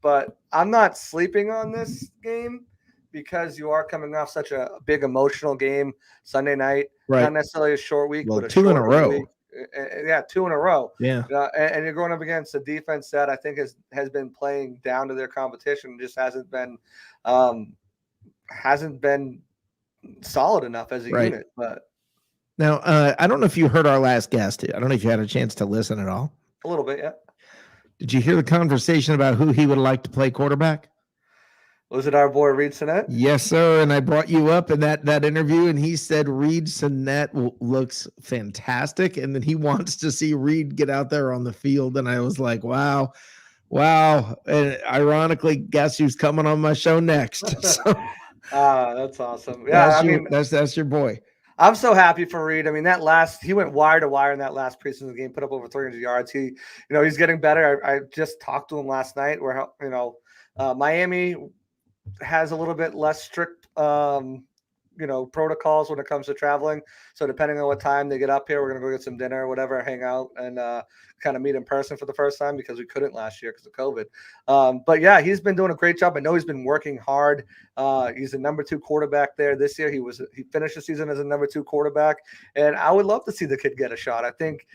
But I'm not sleeping on this game because you are coming off such a big emotional game Sunday night, Right. not necessarily a short week, Well, but a 2 in a short row. week. Yeah, 2 in a row. Yeah. And you're going up against a defense that I think has been playing down to their competition, just hasn't been solid enough as a Right. unit. But Now, I don't know if you heard our last guest. I don't know if you had a chance to listen at all. a little bit, yeah. Did you hear the conversation about who he would like to play quarterback? Was it our boy Reed Sinnett? Yes, sir. And I brought you up in that interview, and he said Reed Sinnett looks fantastic, and then he wants to see Reed get out there on the field. And I was like, wow. And ironically, guess who's coming on my show next? So That's awesome. Yeah, that's your boy. I'm so happy for Reed. I mean, he went wire to wire in that last preseason game, put up over 300 yards. He's getting better. I just talked to him last night where, Miami has a little bit less strict, protocols when it comes to traveling. So depending on what time they get up here, we're going to go get some dinner or whatever, hang out and kind of meet in person for the first time because we couldn't last year because of COVID. But yeah, he's been doing a great job. I know he's been working hard. He's a number 2 quarterback there this year. He finished the season as a number 2 quarterback, and I would love to see the kid get a shot. I think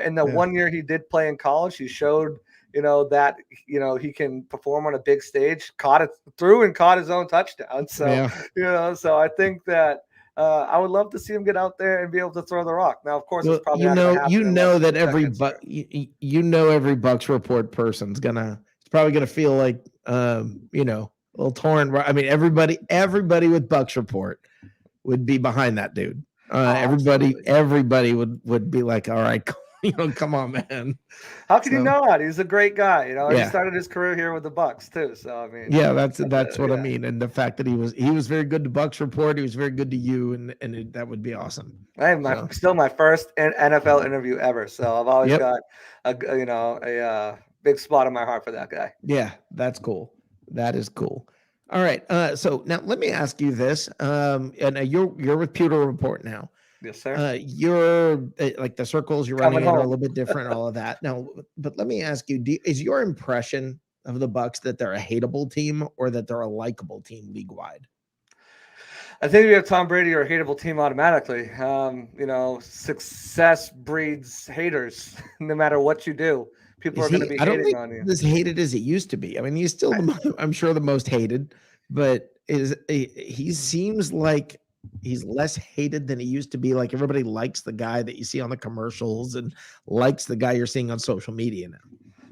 in the 1 year he did play in college, he showed that he can perform on a big stage, caught his own touchdown. So so I think that I would love to see him get out there and be able to throw the rock. Now, of course, it's probably that every every Bucs Report person's probably gonna feel like a little torn. I mean, everybody with Bucs Report would be behind that dude. Everybody would be like, all right. Come on, man. How can you not? He's a great guy. He started his career here with the Bucs too. So I mean, yeah, that's what I mean. And the fact that he was very good to Bucs Report, he was very good to you, and that would be awesome. I have still my first NFL interview ever, so I've always got a big spot in my heart for that guy. Yeah, that's cool. That is cool. All right. So now let me ask you this. And you're with Pewter Report now. Yes, sir. You're like the circles you're running in are a little bit different, all of that. Now, but let me ask you, is your impression of the Bucs that they're a hateable team or that they're a likable team league wide? I think if you have Tom Brady, you're a hateable team automatically. Success breeds haters no matter what you do. People are going to be hating on you. As hated as it used to be. I mean, he's still, I'm sure, the most hated, but he seems like he's less hated than he used to be. Like everybody likes the guy that you see on the commercials and likes the guy you're seeing on social media now.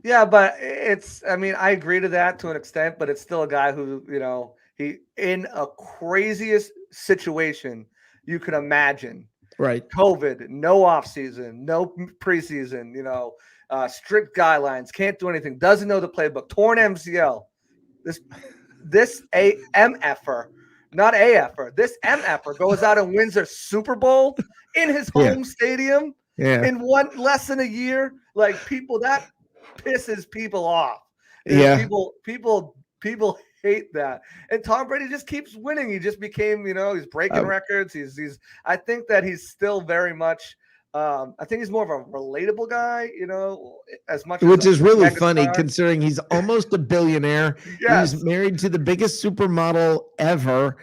Yeah, but I agree to that to an extent, but it's still a guy who, he in a craziest situation you could imagine. Right. COVID, no offseason, no preseason, strict guidelines, can't do anything, doesn't know the playbook, torn MCL. This MFer. Not AFer. This MFer goes out and wins their Super Bowl in his home stadium in less than a year. Like that pisses people off. Yeah. People hate that. And Tom Brady just keeps winning. He just became, he's breaking records. I think that he's still very much I think he's more of a relatable guy, as much which is really funny considering he's almost a billionaire. Yes. He's married to the biggest supermodel ever.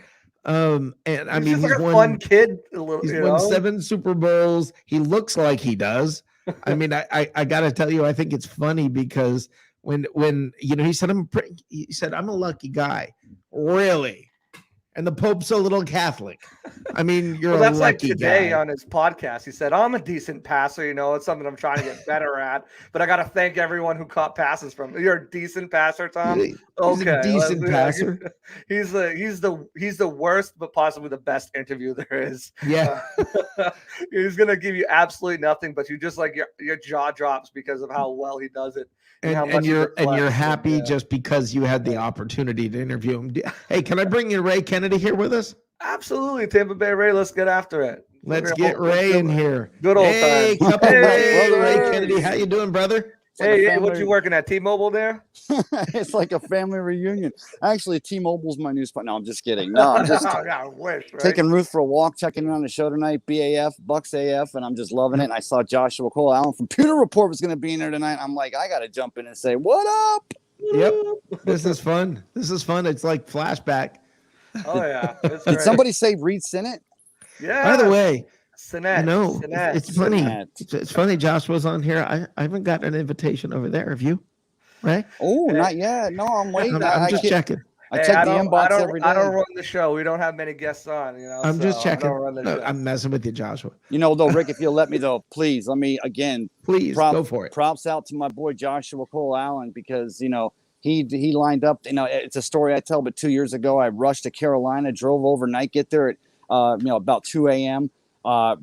And I mean, he's like a fun kid. He's won 7 Super Bowls. He looks like he does. I mean, I got to tell you, I think it's funny because when he said I'm a lucky guy. Really? And the Pope's a little Catholic. I mean, you're that's a lucky like today guy. On his podcast. He said, I'm a decent passer. It's something I'm trying to get better at. But I got to thank everyone who caught passes from. You're a decent passer, Tom. He's a decent passer. He's the worst, but possibly the best interview there is. Yeah. He's gonna give you absolutely nothing, but you just like your jaw drops because of how well he does it. And you're happy just because you had the opportunity to interview him. Hey, can I bring you Ray Kennedy here with us? Absolutely, Tampa Bay Ray. Let's get after it. Let's get Ray in here. Good old time. Hey, Ray Kennedy. How you doing, brother? It's like a Hey, family, what you working at? T-Mobile there? it's like a family reunion. Actually, T-Mobile's my new spot. No, I'm just kidding. No, I'm just I wish, right? taking Ruth for a walk, checking in on the show tonight. BAF, Bucs AF, and I'm just loving it. And I saw Joshua Cole Allen from Pewter Report was going to be in there tonight. I'm like, I got to jump in and say, what up? Yep. This is fun. This is fun. It's like flashback. Oh yeah. That's Did great. somebody say Reed Sinnett? Yeah. By the way, Sinet. you know, Sinet. it's funny. Sinet. It's funny. Josh was on here. I haven't gotten an invitation over there. Have you? Right? Oh, Hey. not yet. No, I'm waiting. I'm just checking. I Hey, check the don't- inbox I don't, every day. I don't run the show. We don't have many guests on. You know. I'm just so I checking. don't run the No, show. I'm messing with you, Joshua. You know, though, Rick, if you'll let me, though, please let me again. Please go for it. Props out to my boy Joshua Cole Allen because he lined up. It's a story I tell. But 2 years ago, I rushed to Carolina, drove overnight, get there at about 2 a.m.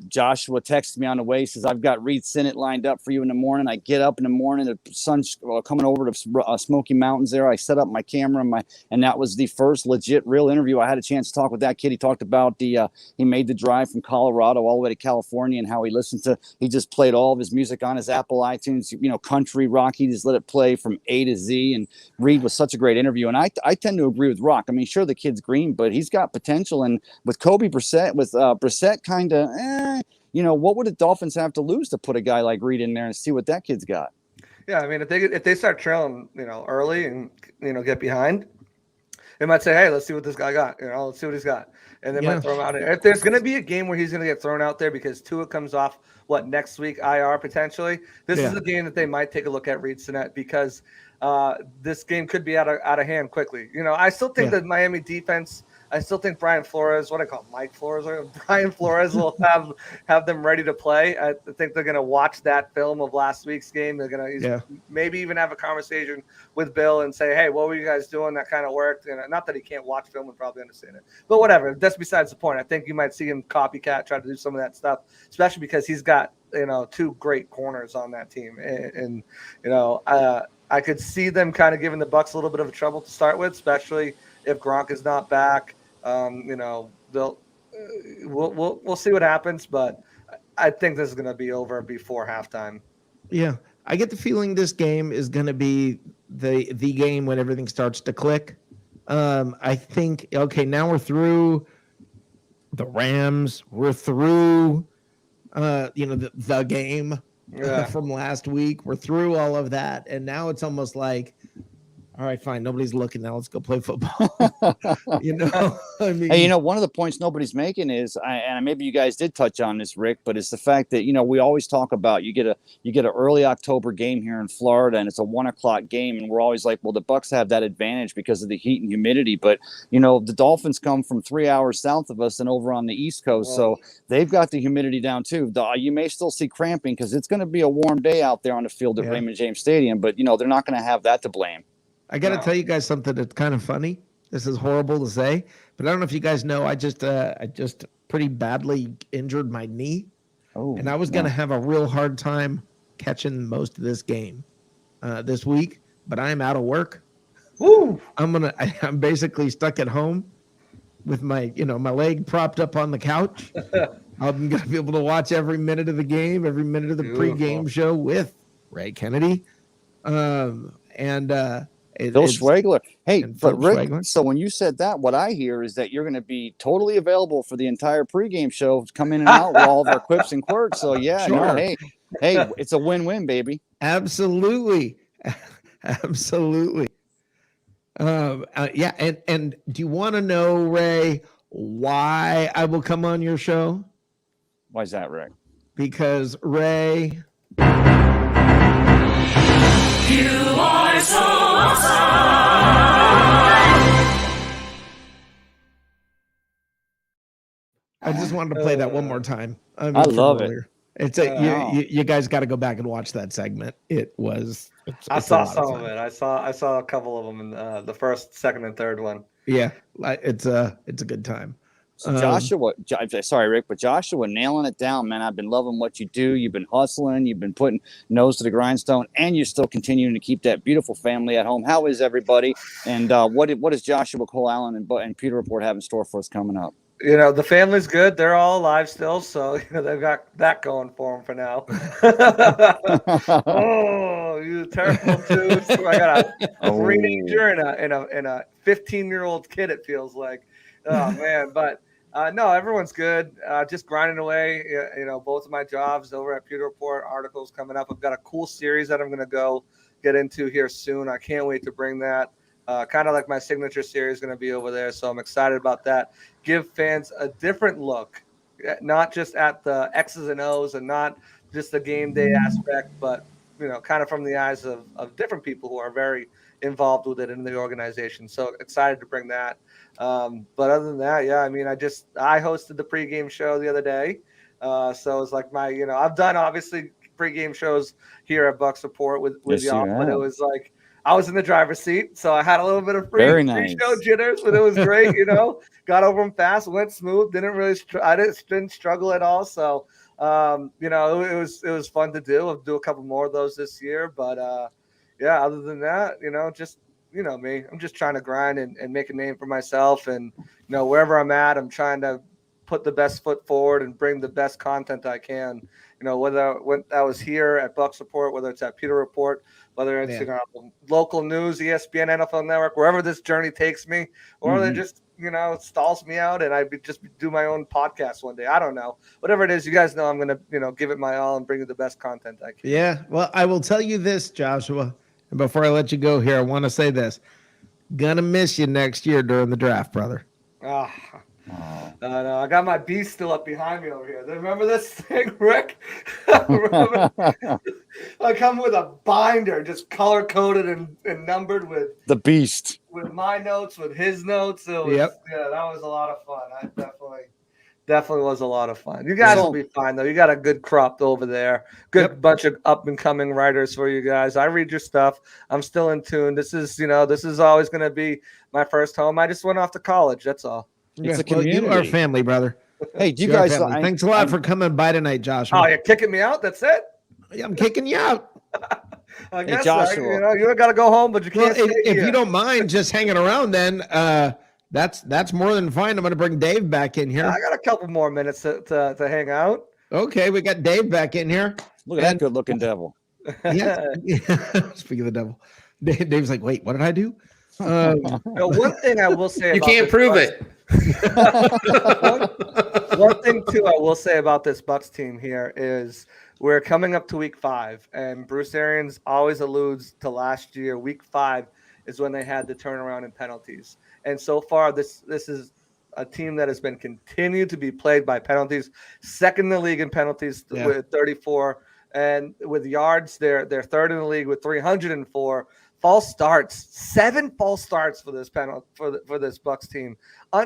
Joshua texted me on the way, says, I've got Reed Sinnett lined up for you in the morning. I get up in the morning, the sun's coming over to Smoky Mountains there. I set up my camera and that was the first legit real interview. I had a chance to talk with that kid. He talked about he made the drive from Colorado all the way to California and how he just played all of his music on his Apple iTunes, country rock. He just let it play from A to Z. And Reed was such a great interview. And I tend to agree with Rock. I mean, sure, the kid's green, but he's got potential. And with Brissett kind of, what would the Dolphins have to lose to put a guy like Reed in there and see what that kid's got? Yeah, I mean, if they start trailing, early and get behind, they might say, "Hey, let's see what this guy got." Let's see what he's got, and they might throw him out. If there's going to be a game where he's going to get thrown out there because Tua comes off next week IR potentially, this is a game that they might take a look at Reed Sinnett because this game could be out of hand quickly. I still think that Miami defense. I still think Brian Flores, Mike Flores, or Brian Flores will have them ready to play. I think they're going to watch that film of last week's game. They're going to maybe even have a conversation with Bill and say, hey, what were you guys doing? That kind of worked. And not that he can't watch film and probably understand it, but whatever. That's besides the point. I think you might see him copycat, try to do some of that stuff, especially because he's got, two great corners on that team. And I could see them kind of giving the Bucs a little bit of a trouble to start with, especially if Gronk is not back. We'll see what happens, but I think this is going to be over before halftime. Yeah, I get the feeling this game is going to be the game when everything starts to click. I think now we're through the Rams. We're through the game from last week. We're through all of that, and now it's almost like, all right, fine. Nobody's looking now. Let's go play football. I mean, hey, one of the points nobody's making is, and maybe you guys did touch on this, Rick, but it's the fact that we always talk about you get an early October game here in Florida, and it's a 1:00 game, and we're always like, well, the Bucs have that advantage because of the heat and humidity, but the Dolphins come from 3 hours south of us and over on the East Coast, so they've got the humidity down too. You may still see cramping because it's going to be a warm day out there on the field at Raymond James Stadium, but they're not going to have that to blame. I got to tell you guys something that's kind of funny. This is horrible to say, but I don't know if you guys know, I just pretty badly injured my knee. And I was going to have a real hard time catching most of this game this week, but I am out of work. Woo! I'm basically stuck at home with my leg propped up on the couch. I'm going to be able to watch every minute of the game, every minute of the pregame show with Ray Kennedy. Phil Schwegler. Hey, but Rick, Schwegler. So when you said that, what I hear is that you're going to be totally available for the entire pregame show, come in and out with all of our quips and quirks. So yeah, Sure. hey, it's a win-win, baby. Absolutely. Absolutely. And do you want to know, Ray, why I will come on your show? Why is that, Rick? Because Ray, You are so awesome. I just wanted to play that one more time. I love it. It's you guys got to go back and watch that segment. I saw some of it. I saw a couple of them in the first, second, and third one. Yeah, it's a good time. So sorry, Rick, but Joshua nailing it down, man. I've been loving what you do. You've been hustling. You've been putting nose to the grindstone, and you're still continuing to keep that beautiful family at home. How is everybody? And what does Joshua Cole Allen and Peter Report have in store for us coming up? The family's good. They're all alive still, so they've got that going for them for now. You terrible too. So I got a Oh. teenager and a 15-year-old kid. It feels like, oh man. But no, everyone's good. Just grinding away. You know, both of my jobs over at Pewter Report. Articles coming up. I've got a cool series that I'm going to go get into here soon. I can't wait to bring that. Kind of like my signature series going to be over there. So I'm excited about that. Give fans a different look, not just at the X's and O's and not just the game day aspect, but, you know, kind of from the eyes of different people who are very involved with it in the organization. So excited to bring that. But other than that, yeah, I mean, I hosted the pregame show the other day. So it's like I've done obviously pregame shows here at Bucs Report with Yes, y'all, you but it have. was like I was in the driver's seat, so I had a little bit of Very free nice. show jitters, but it was great. Got over them fast, went smooth, didn't struggle at all. So it was fun to do. I'll do a couple more of those this year, but yeah, other than that, just me, I'm just trying to grind and make a name for myself, and wherever I'm at, I'm trying to put the best foot forward and bring the best content I can. Whether when I was here at Bucs Report, whether it's at Pewter Report, whether it's local news, ESPN, NFL Network, wherever this journey takes me, or they just it stalls me out and I just do my own podcast one day. I don't know. Whatever it is, you guys know I'm gonna give it my all and bring you the best content I can. Yeah. Well, I will tell you this, Joshua, and before I let you go here, I want to say this: gonna miss you next year during the draft, brother. No, I got my beast still up behind me over here. Remember this thing, Rick? I come with a binder, just color coded and numbered with The beast. with my notes, with his notes. It was, Yep. Yeah, that was a lot of fun. I definitely was a lot of fun. You guys will be fine though. You got a good crop over there. Good bunch of up and coming writers for you guys. I read your stuff. I'm still in tune. This is always going to be my first home. I just went off to college. That's all. It's a Well, you are community. family, brother. Hey, do you You are guys? family. Thanks a lot for coming by tonight, Joshua. Oh, you're kicking me out? That's it? Yeah, I'm kicking you out. I guess Joshua. you got to go home, but you Well, can't stay if here. you don't mind just hanging around, then that's more than fine. I'm going to bring Dave back in here. I got a couple more minutes to hang out. Okay, we got Dave back in here. Look at that good-looking devil. Yeah. Speaking of the devil, Dave's like, wait, what did I do? One thing I will say You about can't this prove Bucs- it. One thing too I will say about this Bucs team here is we're coming up to week 5, and Bruce Arians always alludes to last year. Week 5 is when they had the turnaround in penalties, and so far this is a team that has been continued to be plagued by penalties. Second in the league in penalties with 34, and with yards they're third in the league with 304. False starts, 7 false starts for this for this Bucs team.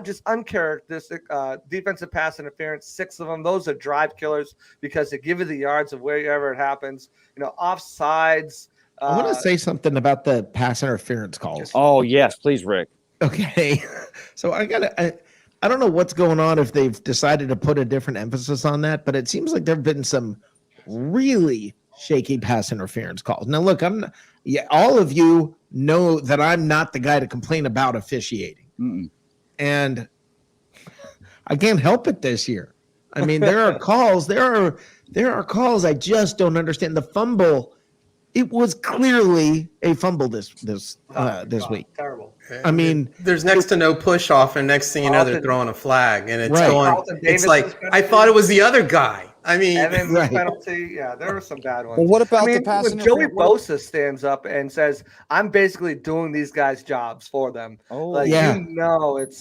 Just uncharacteristic defensive pass interference, 6 of them. Those are drive killers because they give you the yards of wherever it happens. Offsides. I want to say something about the pass interference calls. Oh yes, please, Rick. Okay, so I don't know what's going on if they've decided to put a different emphasis on that, but it seems like there've been some really shaky pass interference calls. Now, look, all of you know that I'm not the guy to complain about officiating, and I can't help it this year. I mean, there are calls. There are calls I just don't understand. The fumble, it was clearly a fumble this week. Terrible. I mean, there's next to no push off, and next thing you know, they're throwing a flag, and it's Right. going. It's like I thought it was the other guy. I mean, Evans Right. penalty. Yeah, there were some bad ones. Well, what about I mean, the pass when Joey interference? Bosa stands up and says, "I'm basically doing these guys' jobs for them." Oh, Like, Yeah.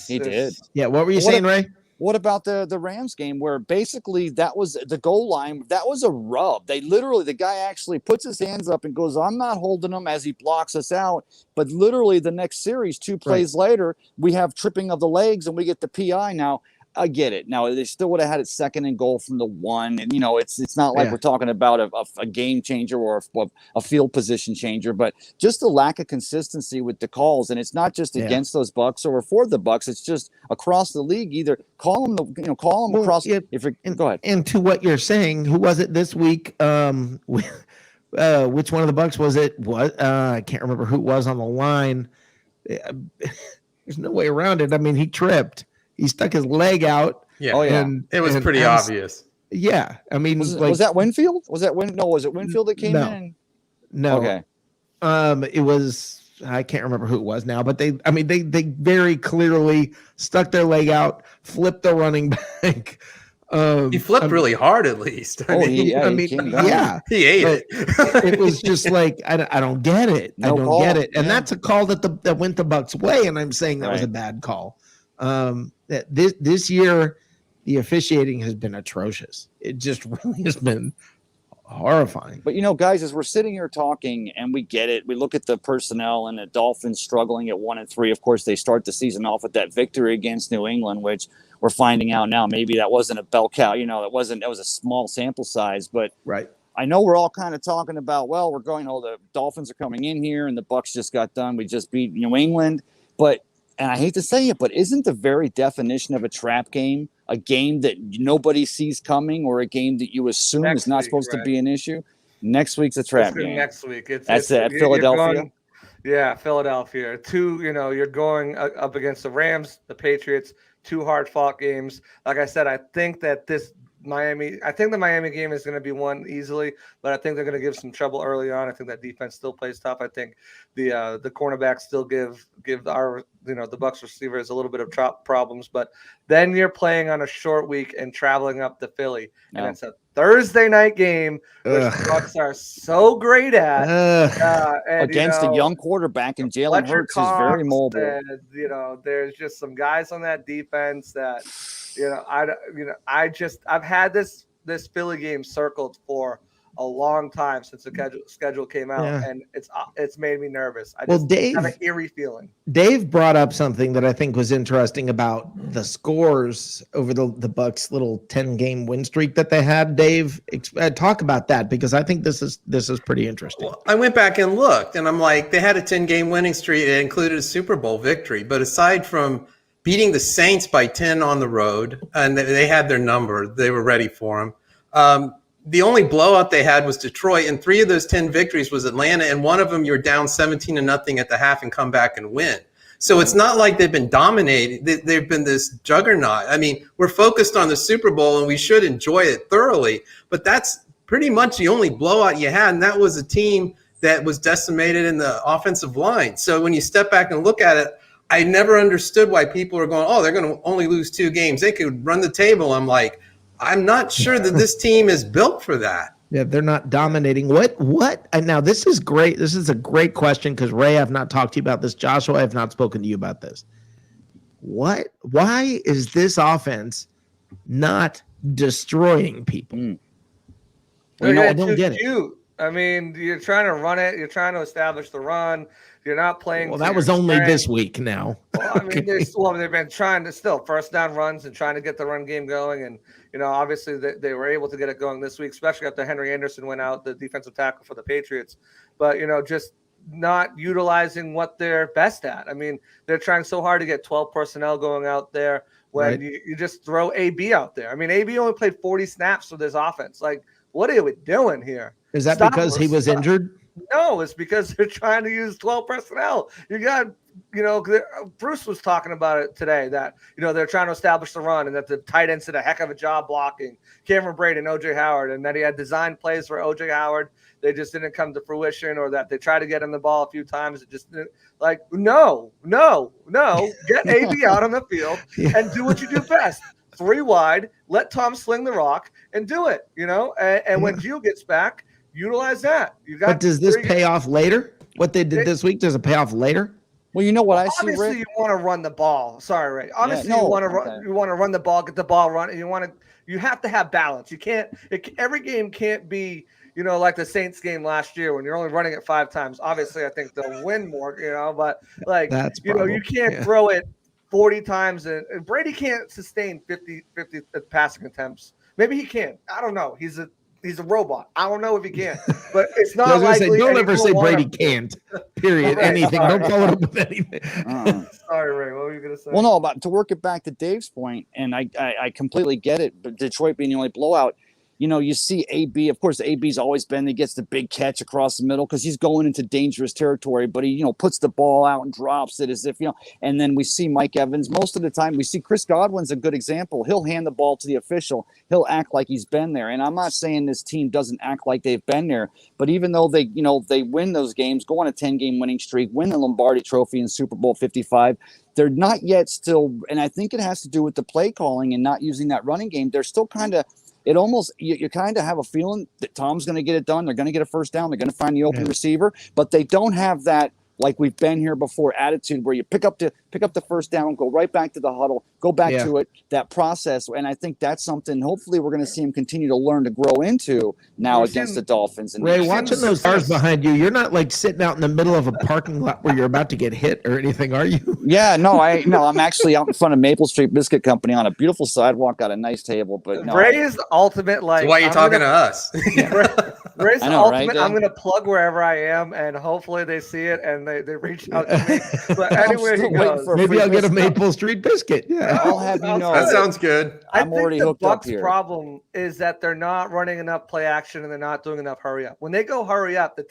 He did. Yeah, what were you What saying, Ray? What about the Rams game where basically that was the goal line? That was a rub. The guy actually puts his hands up and goes, "I'm not holding him," as he blocks us out. But literally the next series, 2 plays later, we have tripping of the legs and we get the PI. Now, I get it. Now they still would have had it 2nd and goal from the 1, and it's not like we're talking about a game changer or a field position changer, but just the lack of consistency with the calls, and it's not just against those Bucs or for the Bucs. It's just across the league. Either call them across. Yeah, Go ahead. And to what you're saying, who was it this week? Which one of the Bucs was it? I can't remember who it was on the line. There's no way around it. I mean, he tripped. He stuck his leg out. yeah, Oh, yeah. And it was pretty obvious. Yeah, I mean, Was that Winfield? Was it Winfield that came No. in? No. Okay. It was, I can't remember who it was now, but they very clearly stuck their leg out, flipped the running back. He flipped really hard, at least. He came down. Yeah, he ate but it. it was just like I don't get it. No I don't call. get it, and Yeah. that's a call that went the Bucs' way, and I'm saying that was a Right. bad call. That this year, the officiating has been atrocious. It just really has been horrifying. But guys, as we're sitting here talking, and we get it, we look at the personnel and the Dolphins struggling at 1-3. Of course, they start the season off with that victory against New England, which we're finding out now maybe that wasn't a bell cow. That was a small sample size. But Right. I know we're all kind of talking about, well, we're going, the Dolphins are coming in here, and the Bucs just got done. We just beat New England, and I hate to say it, but isn't the very definition of a trap game a game that nobody sees coming, or a game that you assume is not supposed to be an issue? Next week's a trap game. Next week. That's at Philadelphia. Philadelphia. You're going up against the Rams, the Patriots, 2 hard-fought games. Like I said, I think that the Miami game is going to be won easily, but I think they're going to give some trouble early on. I think that defense still plays tough. I think the cornerbacks still give our the Bucs receivers a little bit of problems, but then you're playing on a short week and traveling up to Philly, and it's a Thursday night game, which the Bucs are so great at, and, against a young quarterback, and Jalen Hurts is very mobile. And, there's just some guys on that defense that I've had this Philly game circled for a long time since the schedule came out, and it's made me nervous. I just have an eerie feeling. Dave brought up something that I think was interesting about the scores over the Bucs' little 10-game win streak that they had. Dave, talk about that, because I think this is pretty interesting. Well, I went back and looked, and I'm like, they had a 10-game winning streak. It included a Super Bowl victory, but aside from beating the Saints by 10 on the road, and they had their number, they were ready for them. The only blowout they had was Detroit, and 3 of those 10 victories was Atlanta, and one of them you're down 17-0 at the half and come back and win. So it's not like they've been dominating. They've been this juggernaut. I mean, we're focused on the Super Bowl, and we should enjoy it thoroughly, but that's pretty much the only blowout you had, and that was a team that was decimated in the offensive line. So when you step back and look at it, I never understood why people are going, they're going to only lose 2 games. They could run the table. I'm like, I'm not sure that this team is built for that. Yeah, they're not dominating. What? And now this is great. This is a great question, because Ray, I've not talked to you about this. Joshua, I have not spoken to you about this. Why is this offense not destroying people? I don't get it. I mean, you're trying to run it. You're trying to establish the run. You're not playing. Well, that was only this week now. Well, I mean, they've been trying to still first down runs and trying to get the run game going. And, obviously they were able to get it going this week, especially after Henry Anderson went out, the defensive tackle for the Patriots. But, just not utilizing what they're best at. I mean, they're trying so hard to get 12 personnel going out there when you just throw AB out there. I mean, AB only played 40 snaps for this offense. Like, what are we doing here? Is that because he was injured? No, it's because they're trying to use 12 personnel. You got, Bruce was talking about it today that, they're trying to establish the run, and that the tight ends did a heck of a job blocking Cameron Brate and OJ Howard, and that he had designed plays for OJ Howard. They just didn't come to fruition, or that they tried to get him the ball a few times. It just didn't. Like, no. Get AB out on the field and do what you do best. 3 wide, let Tom sling the rock and do it, and when Gio gets back, utilize that. But does this pay off later? What they did this week, does it pay off later? Well, you know what I see, Rick? Obviously, you want to run the ball. Sorry, Ray. Obviously, you want to run the ball, get the ball running. You have to have balance. You can't. Every game can't be, like the Saints game last year when you're only running it 5 times. Obviously, I think they'll win more. But you can't throw it 40 times, and Brady can't sustain 50 passing attempts. Maybe he can. I don't know. He's a robot. I don't know if he can, but it's not likely. Don't ever say Brady can't. Period. Right, anything. sorry. Don't follow it up with anything. Sorry, Ray. What were you going to say? Well, no, but to work it back to Dave's point, and I completely get it. But Detroit being the only blowout, you see AB. Of course, AB's always been, he gets the big catch across the middle because he's going into dangerous territory, but he, puts the ball out and drops it as if, and then we see Mike Evans. Most of the time we see Chris Godwin's a good example. He'll hand the ball to the official. He'll act like he's been there. And I'm not saying this team doesn't act like they've been there, but even though they, they win those games, go on a 10-game winning streak, win the Lombardi Trophy in Super Bowl 55, they're not yet still, and I think it has to do with the play calling and not using that running game. They're still kind of, it almost, you kind of have a feeling that Tom's going to get it done. They're going to get a first down. They're going to find the open receiver, but they don't have that, like we've been here before, attitude where you pick up the first down, go right back to the huddle, go back to it, that process. And I think that's something hopefully we're going to see him continue to learn to grow into now against the Dolphins. And Ray, watching those cars behind you, you're not like sitting out in the middle of a parking lot where you're about to get hit or anything, are you? Yeah, no, I'm actually out in front of Maple Street Biscuit Company on a beautiful sidewalk, got a nice table. But no, Ray is the ultimate, like, So why are you talking to us? Ray's the know, ultimate. right? I'm going to plug wherever I am, and hopefully they see it and they reach out to me. But anywhere he goes, Maybe I'll get a Maple Street biscuit. Yeah, I'll have you know. That sounds good. I I'm think already the hooked up Bucs here. problem is that they're not running enough play action and they're not doing enough hurry up. When they go hurry up, the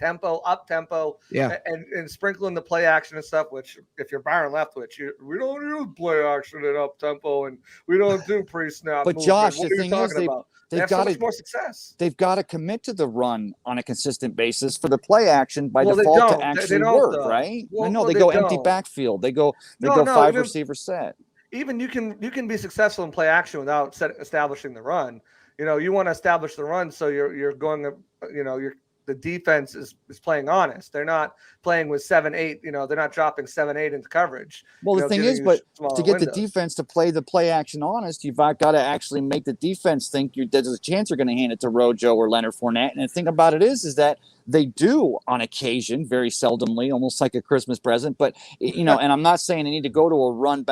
up tempo, and sprinkling the play action and stuff. Which, if you're Byron Leftwich, we don't use play action and up tempo, and we don't do pre-snap. But movement. Josh, what the are you thing is, talking about? They have so much more success. They've got to commit to the run on a consistent basis for the play action by Well, they default to don't. actually They don't, work, though. right? Well, I know well, they they go empty don't. backfield. They go No, five even- receiver set. Even you can be successful in play action without establishing the run. You want to establish the run, so you're going, the defense is playing honest. They're not playing with 7-8. They're not dropping 7-8 into coverage. Well, the thing is, but to get the defense to play the play action honest, you've got to actually make the defense think there's a chance you're going to hand it to Rojo or Leonard Fournette. And the thing about it is that they do on occasion, very seldomly, almost like a Christmas present. But and I'm not saying they need to go to a run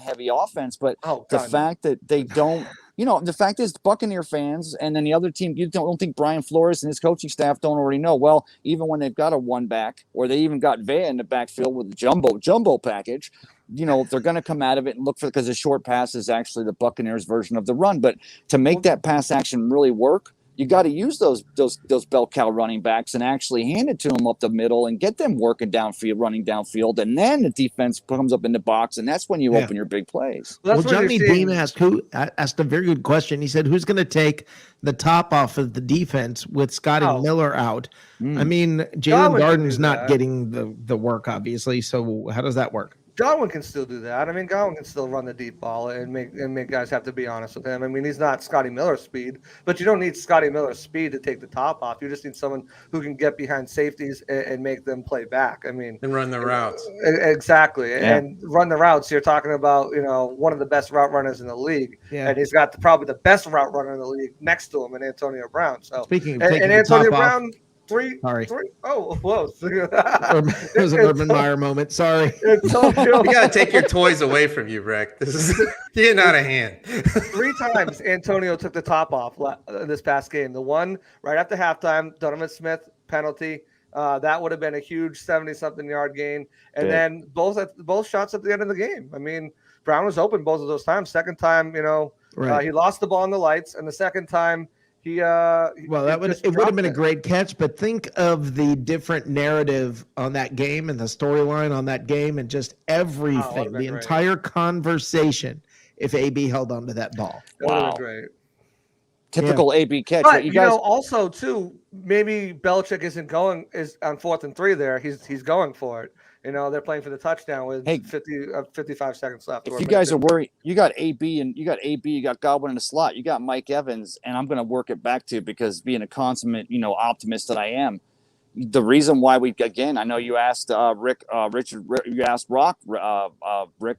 heavy offense, but the fact that they don't. The fact is, Buccaneer fans and then the other team, you don't think Brian Flores and his coaching staff don't already know. Well, even when they've got a one back, or they even got Vea in the backfield with the jumbo package, they're going to come out of it and look for, because the short pass is actually the Buccaneers version of the run. But to make that pass action really work, you got to use those bell cow running backs and actually hand it to them up the middle and get them working downfield, running downfield, and then the defense comes up in the box, and that's when you open your big plays. Well, Johnny Dean asked a very good question. He said, "Who's going to take the top off of the defense with Scotty Miller out?" I mean, Jalen Garden's not getting the work, obviously. So how does that work? Godwin can still do that. I mean, Godwin can still run the deep ball and make guys have to be honest with him. I mean, he's not Scotty Miller's speed, but you don't need Scotty Miller's speed to take the top off. You just need someone who can get behind safeties and make them play back. I mean, and run the routes. Exactly. Yeah. And run the routes. You're talking about, one of the best route runners in the league. Yeah. And he's got probably the best route runner in the league next to him in Antonio Brown. So speaking of and Antonio Brown. Three. Oh, whoa. It was an Urban Meyer moment. Sorry. You got to take your toys away from you, Rick. This is getting out of hand. 3 times Antonio took the top off this past game. The one right after halftime, Donovan Smith penalty. That would have been a huge 70-something yard gain. And then both shots at the end of the game. I mean, Brown was open both of those times. Second time, he lost the ball in the lights. And the second time, it would have been a great catch, but think of the different narrative on that game and the storyline on that game and just everything, the entire conversation. If AB held onto that ball, wow, great. Typical AB catch. But you guys also too, maybe Belichick is on 4th and 3 there. He's going for it. They're playing for the touchdown with 55 seconds left. If you guys are worried, you got AB, you got Godwin in the slot, you got Mike Evans, and I'm going to work it back to, because being a consummate, optimist that I am, the reason why I know you asked Rick, you asked Rick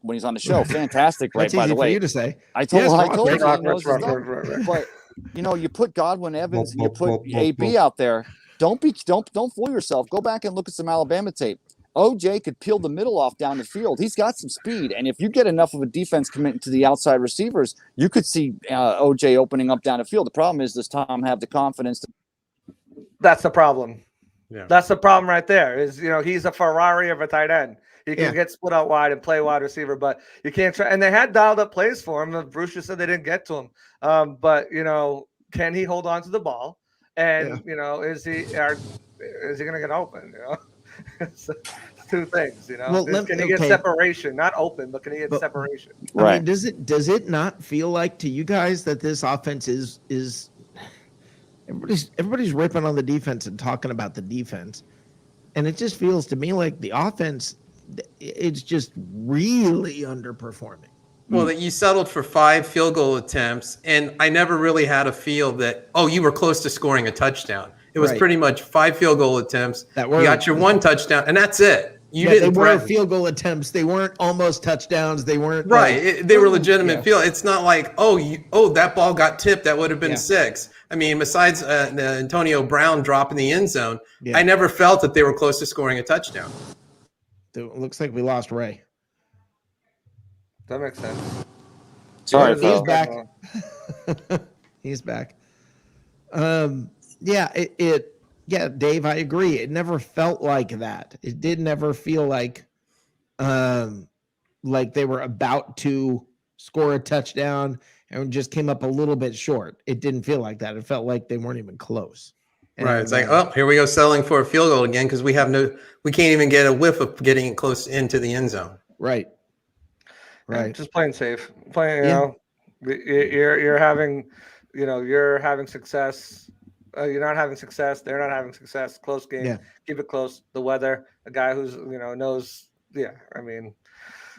when he's on the show. Fantastic, right? By the way, for you to say. I told you. But you put Godwin, Evans, and you put AB out there. Don't fool yourself. Go back and look at some Alabama tape. OJ could peel the middle off down the field. He's got some speed. And if you get enough of a defense committing to the outside receivers, you could see OJ opening up down the field. The problem is, does Tom have the confidence? That's the problem. Yeah. That's the problem right there is, he's a Ferrari of a tight end. He can get split out wide and play wide receiver, but you can't try. And they had dialed up plays for him. Bruce just said they didn't get to him. But, can he hold on to the ball? And is he going to get open? So, two things. Well, Can he get separation? Not open, but can he get separation? Right. I mean, does it not feel like to you guys that this offense is everybody's ripping on the defense and talking about the defense, and it just feels to me like the offense, it's just really underperforming. Well, that you settled for 5 field goal attempts, and I never really had a feel that, you were close to scoring a touchdown. It was pretty much 5 field goal attempts. You got your 1 touchdown, and that's it. They weren't field goal attempts. They weren't almost touchdowns. They weren't they were legitimate field. It's not like that ball got tipped. That would have been 6. I mean, besides Antonio Brown dropping the end zone, I never felt that they were close to scoring a touchdown. It looks like we lost Ray. That makes sense. Sorry, he's back. He's back. Dave, I agree. It never felt like that. It did never feel like they were about to score a touchdown and just came up a little bit short. It didn't feel like that. It felt like they weren't even close. Right. It's like, here we go selling for a field goal again because we can't even get a whiff of getting it close into the end zone. Right. Right. Just playing safe. You're having success. You're not having success. They're not having success. Close game. Yeah. Keep it close. The weather. A guy who's knows. Yeah. I mean,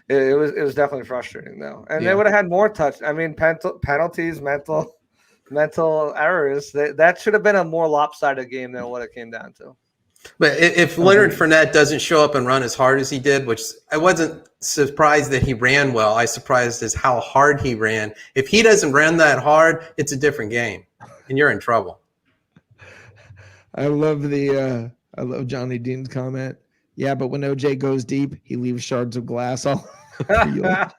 it was definitely frustrating though. And they would have had more touch. I mean, penalties, mental errors. That should have been a more lopsided game than what it came down to. But if Leonard Fournette doesn't show up and run as hard as he did, which I wasn't surprised that he ran well. I was surprised as how hard he ran. If he doesn't run that hard, it's a different game, and you're in trouble. I love Johnny Dean's comment. Yeah, but when OJ goes deep, he leaves shards of glass all over the field.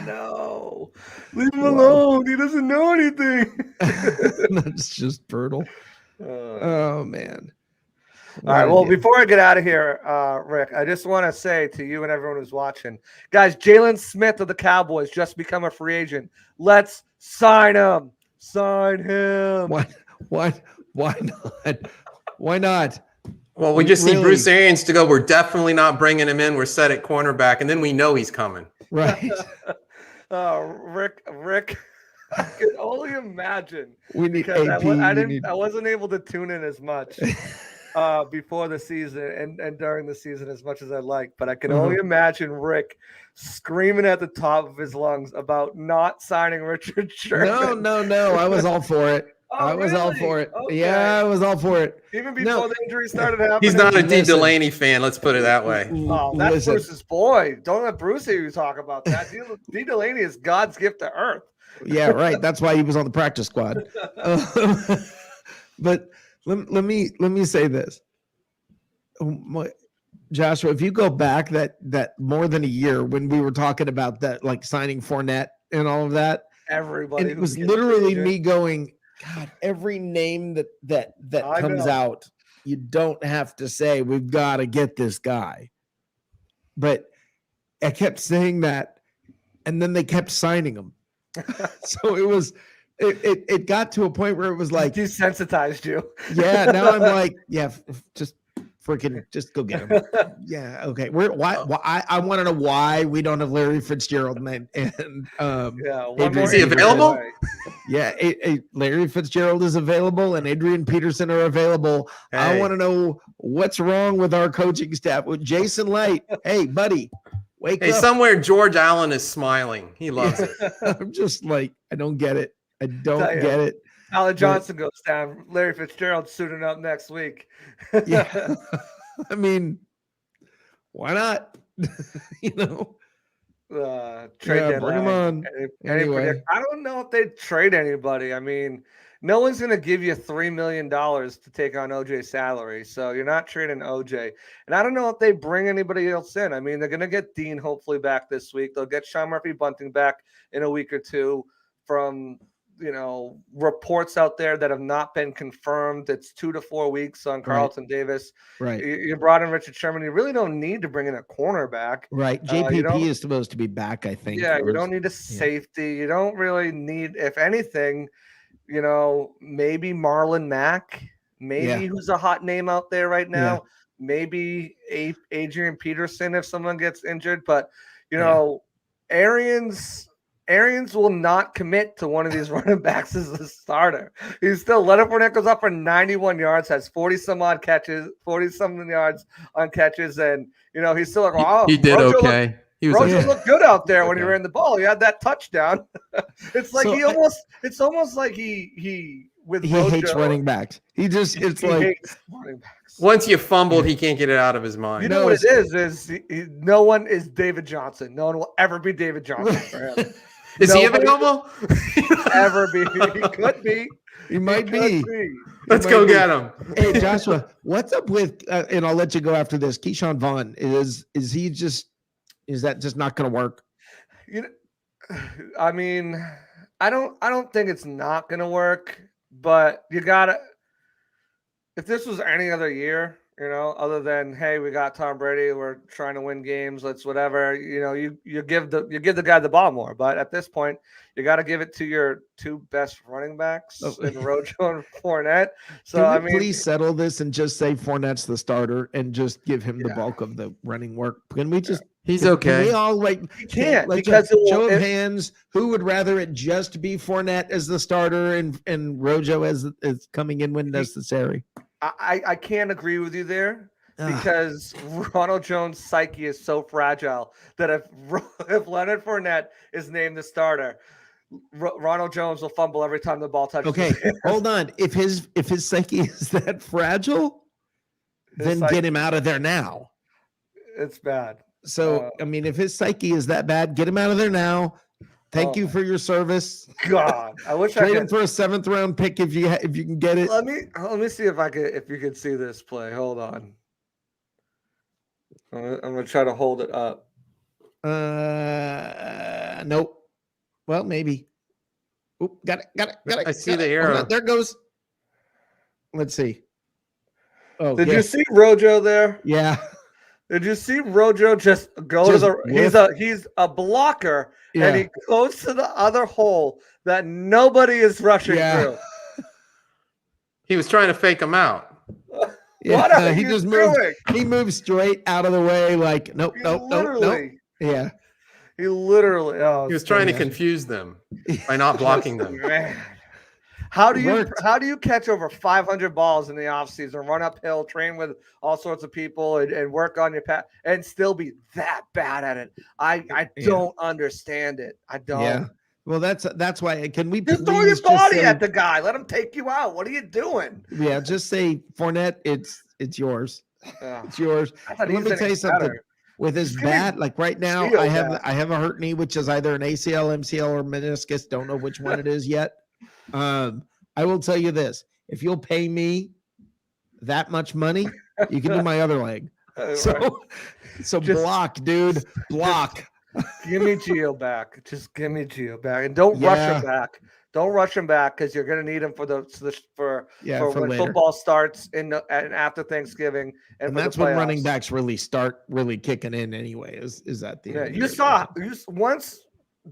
No. Leave him alone. He doesn't know anything. That's just brutal. Oh, man. All right. Well, before I get out of here, Rick, I just want to say to you and everyone who's watching, guys, Jalen Smith of the Cowboys just become a free agent. Let's sign him. Sign him. Why not? Why not? Well, we just need Bruce Arians to go. We're definitely not bringing him in. We're set at cornerback, and then we know he's coming. Right. Rick, I can only imagine. We need because AP. I wasn't able to tune in as much before the season and during the season as much as I like, but I can only imagine Rick screaming at the top of his lungs about not signing Richard Sherman. No. I was all for it. Oh, I was really? all for it. Okay. Yeah, I was all for it. Even before the injury started happening. He's not a D. Delaney fan. Let's put it that way. Oh, that's Bruce's boy. Don't let Bruce hear you talk about that. D. Delaney is God's gift to earth. Yeah, right. That's why he was on the practice squad. But let me say this, Joshua. If you go back that more than a year when we were talking about that, like signing Fournette and all of that, everybody, it was literally me going, God, every name that comes out, you don't have to say we've got to get this guy. But I kept saying that, and then they kept signing him. So it got to a point where it was like desensitized you. Yeah, now I'm like, just go get him. Yeah, okay. Why I want to know why we don't have Larry Fitzgerald and is he available? Yeah, Larry Fitzgerald is available and Adrian Peterson are available. Hey. I want to know what's wrong with our coaching staff. With Jason Light, hey buddy, wake up. Somewhere George Allen is smiling. He loves it. I'm just like, I don't get it. I don't get it. Alan Johnson goes down. Larry Fitzgerald suiting up next week. Yeah. I mean, why not? Trade bring him on. Anyway. I don't know if they'd trade anybody. I mean, no one's going to give you $3 million to take on OJ's salary. So you're not trading OJ. And I don't know if they bring anybody else in. I mean, they're going to get Dean hopefully back this week. They'll get Sean Murphy-Bunting back in a week or two from reports out there that have not been confirmed. It's 2 to 4 weeks on Carlton Davis. Right. You brought in Richard Sherman. You really don't need to bring in a cornerback. Right. JPP is supposed to be back, I think. Yeah, you don't need a safety. You don't really need, if anything, maybe Marlon Mack, maybe who's a hot name out there right now. Maybe Adrian Peterson if someone gets injured, but Arians will not commit to one of these running backs as a starter. He's still Leonard Fournette goes up for 91 yards, has 40 some odd catches, 40 something yards on catches, and he's still like, oh, he did Rojo okay. Rojo looked good out there when he ran the ball. He had that touchdown. It's like it's almost like he Rojo, hates running backs. He hates running backs. Once you fumbled, he can't get it out of his mind. You know what it is no one is David Johnson. No one will ever be David Johnson for him. Is he available? Ever be? He could be. He might be. Let's go get him. Hey, Joshua, what's up with? And I'll let you go after this. Keyshawn Vaughn is that just not going to work? I mean, I don't think it's not going to work, but you gotta. If this was any other year, other than hey, we got Tom Brady, we're trying to win games, let's whatever. You give the guy the ball more, but at this point, you got to give it to your two best running backs, in Rojo and Fournette. So please settle this and just say Fournette's the starter and just give him the bulk of the running work. Can we just? He's okay. Can we all can't because show of hands. Who would rather it just be Fournette as the starter and Rojo as coming in when necessary? I can't agree with you there because Ronald Jones' psyche is so fragile that if Leonard Fournette is named the starter, Ronald Jones will fumble every time the ball touches. Okay, hold on. If his psyche is that fragile, then get him out of there now. It's bad. So if his psyche is that bad, get him out of there now. Thank you for your service. God, I wish trade him for a 7th round pick if you can get it. Let me see if you can see this play. Hold on. I'm gonna try to hold it up. Nope. Well, maybe. Oop, got it. I see the arrow. There it goes. Let's see. Oh, did you see Rojo there? Yeah. Did you see Rojo just go to the? He's a blocker, and he goes to the other hole that nobody is rushing through. He was trying to fake him out. What are you just doing? He moved straight out of the way, like nope. Yeah. He literally. Oh, he was trying to confuse them by not blocking them. Man. How do you catch over 500 balls in the offseason, run uphill, train with all sorts of people, and work on your path, and still be that bad at it? I don't understand it. I don't. Yeah. Well, that's why. Can we just throw your body at the guy? Let him take you out. What are you doing? Yeah, just say Fournette. It's yours. It's yours. Let me tell you something. Better. With his bat, like right now, I have a hurt knee, which is either an ACL, MCL, or meniscus. Don't know which one it is yet. I will tell you this: if you'll pay me that much money, you can do my other leg. So just block, dude, block. Give me Gio back. Just give me Gio back, and don't rush him back. Don't rush him back because you're going to need him for when later. Football starts and after Thanksgiving, and that's when running backs start kicking in anyway. Is that the you saw once.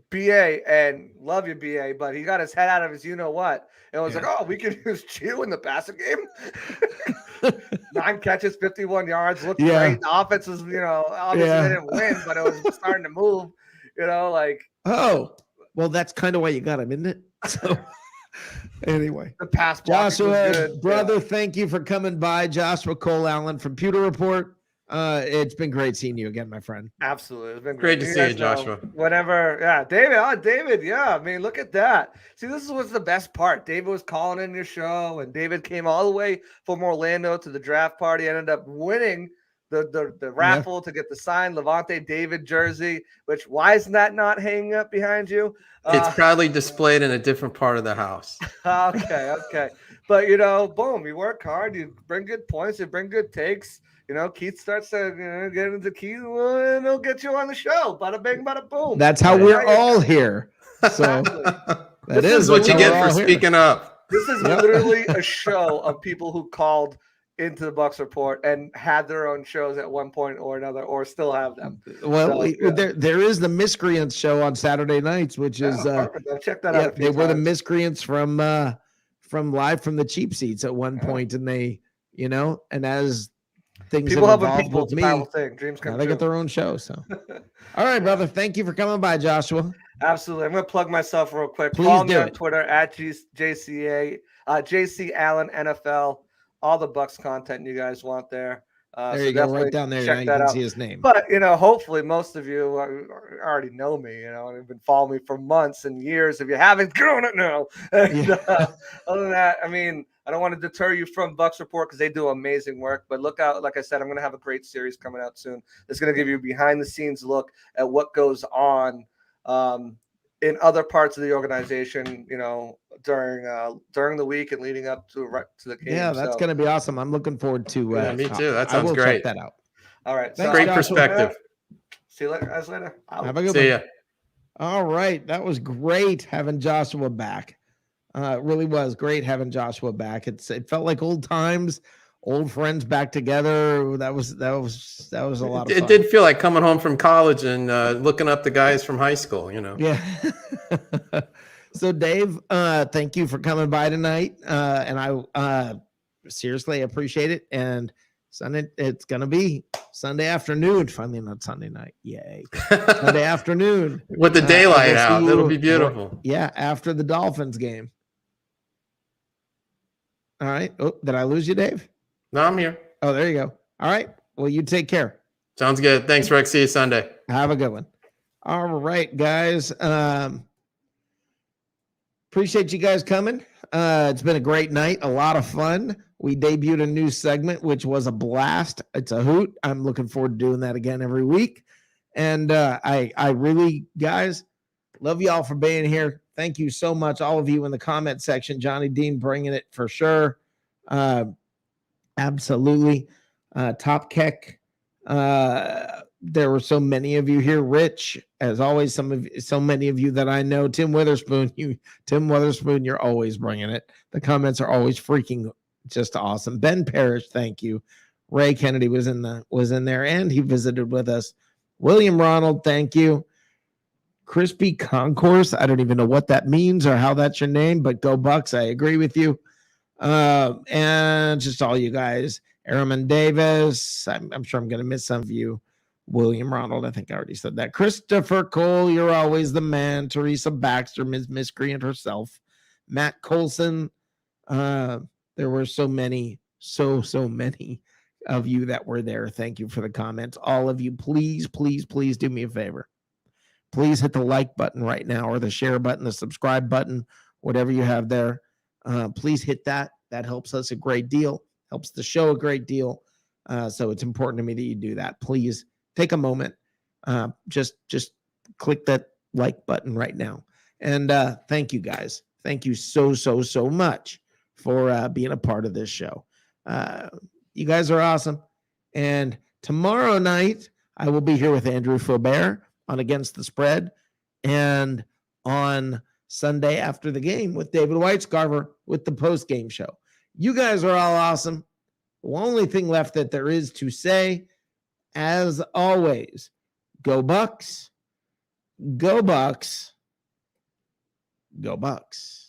BA, and love you, BA, but he got his head out of his what and was like, oh, we can use Chew in the passing game. 9 catches, 51 yards, looked great. The offense was, obviously they didn't win, but it was starting to move, oh, well, that's kind of why you got him, isn't it? So anyway, the pass Joshua, brother, thank you for coming by. Joshua Cole Allen from Pewter Report. It's been great seeing you again, my friend. Absolutely. It's been great to see you, Joshua. Whenever, David, yeah. I mean, look at that. See, this was the best part. David was calling in your show, and David came all the way from Orlando to the draft party, ended up winning the raffle to get the signed Levante David jersey, which why isn't that not hanging up behind you? It's probably displayed in a different part of the house. Okay. But, boom, you work hard, you bring good points, you bring good takes. Keith starts to get into Keith, and he'll get you on the show. Bada bing, bada boom. That's how we're all here. So this is what you get for speaking up. This is literally a show of people who called into the Bucs Report and had their own shows at one point or another, or still have them. Well, there is the Miscreants show on Saturday nights, which is check that out. They were the Miscreants from from live from the cheap seats at one point, and they, and as things People have helping evolved people, with it's a me, powerful thing. Dreams now come they true. get their own show. So, all right, brother. Thank you for coming by, Joshua. Absolutely. I'm going to plug myself real quick. Please Follow me do on it. Twitter at JCA, JC Allen NFL. All the Bucs content you guys want there. There So you go, definitely right down there. check Now you that can out. see his name. But, hopefully most of you already know me, and have been following me for months and years. If you haven't, get on it now. And, other than that, I mean, I don't want to deter you from Bucs Report because they do amazing work. But look out, like I said, I'm going to have a great series coming out soon. It's going to give you a behind-the-scenes look at what goes on in other parts of the organization, during the week and leading up to the game. Yeah, that's going to be awesome. I'm looking forward to. Yeah, me too. That I sounds will great. check that out. All right. Thanks, Great Joshua. perspective. See you later, guys. Later. Have a good See one. ya. All right, that was great having Joshua back. It really was great having Joshua back. It felt like old times, old friends back together. That was a lot of fun. It did feel like coming home from college and looking up the guys from high school. Yeah. So Dave, thank you for coming by tonight, and I seriously appreciate it. And Sunday, it's gonna be Sunday afternoon. Finally, not Sunday night. Yay! Sunday afternoon with the daylight out. you, It'll be beautiful. Yeah, after the Dolphins game. All right. Oh, did I lose you, Dave? No, I'm here. Oh, there you go. All right. Well, you take care. Sounds good. Thanks, Rex. See you Sunday. Have a good one. All right, guys. Appreciate you guys coming. It's been a great night, a lot of fun. We debuted a new segment, which was a blast. It's a hoot. I'm looking forward to doing that again every week. And I really, guys, love y'all for being here. Thank you so much, all of you in the comment section. Johnny Dean bringing it for sure. Absolutely. Top Keck. There were so many of you here. Rich, as always, so many of you that I know. Tim Witherspoon, you're always bringing it. The comments are always freaking just awesome. Ben Parrish, thank you. Ray Kennedy was in there, and he visited with us. William Ronald, thank you. Crispy Concourse, I don't even know what that means or how that's your name, but go Bucs. I agree with you. And just all you guys. Airman Davis, I'm sure I'm going to miss some of you. William Ronald, I think I already said that. Christopher Cole, you're always the man. Teresa Baxter, Ms. Miscreant herself. Matt Colson. There were so many of you that were there. Thank you for the comments. All of you, please, please, please do me a favor. Please hit the like button right now, or the share button, the subscribe button, whatever you have there. Please hit that. That helps us a great deal, helps the show a great deal. So it's important to me that you do that. Please take a moment. Just click that like button right now. And thank you guys. Thank you so much for being a part of this show. You guys are awesome. And tomorrow night, I will be here with Andrew Faubert on Against the Spread, and on Sunday after the game with David Whitescarver with the post-game show. You guys are all awesome. The only thing left that there is to say, as always, go Bucs, go Bucs, go Bucs.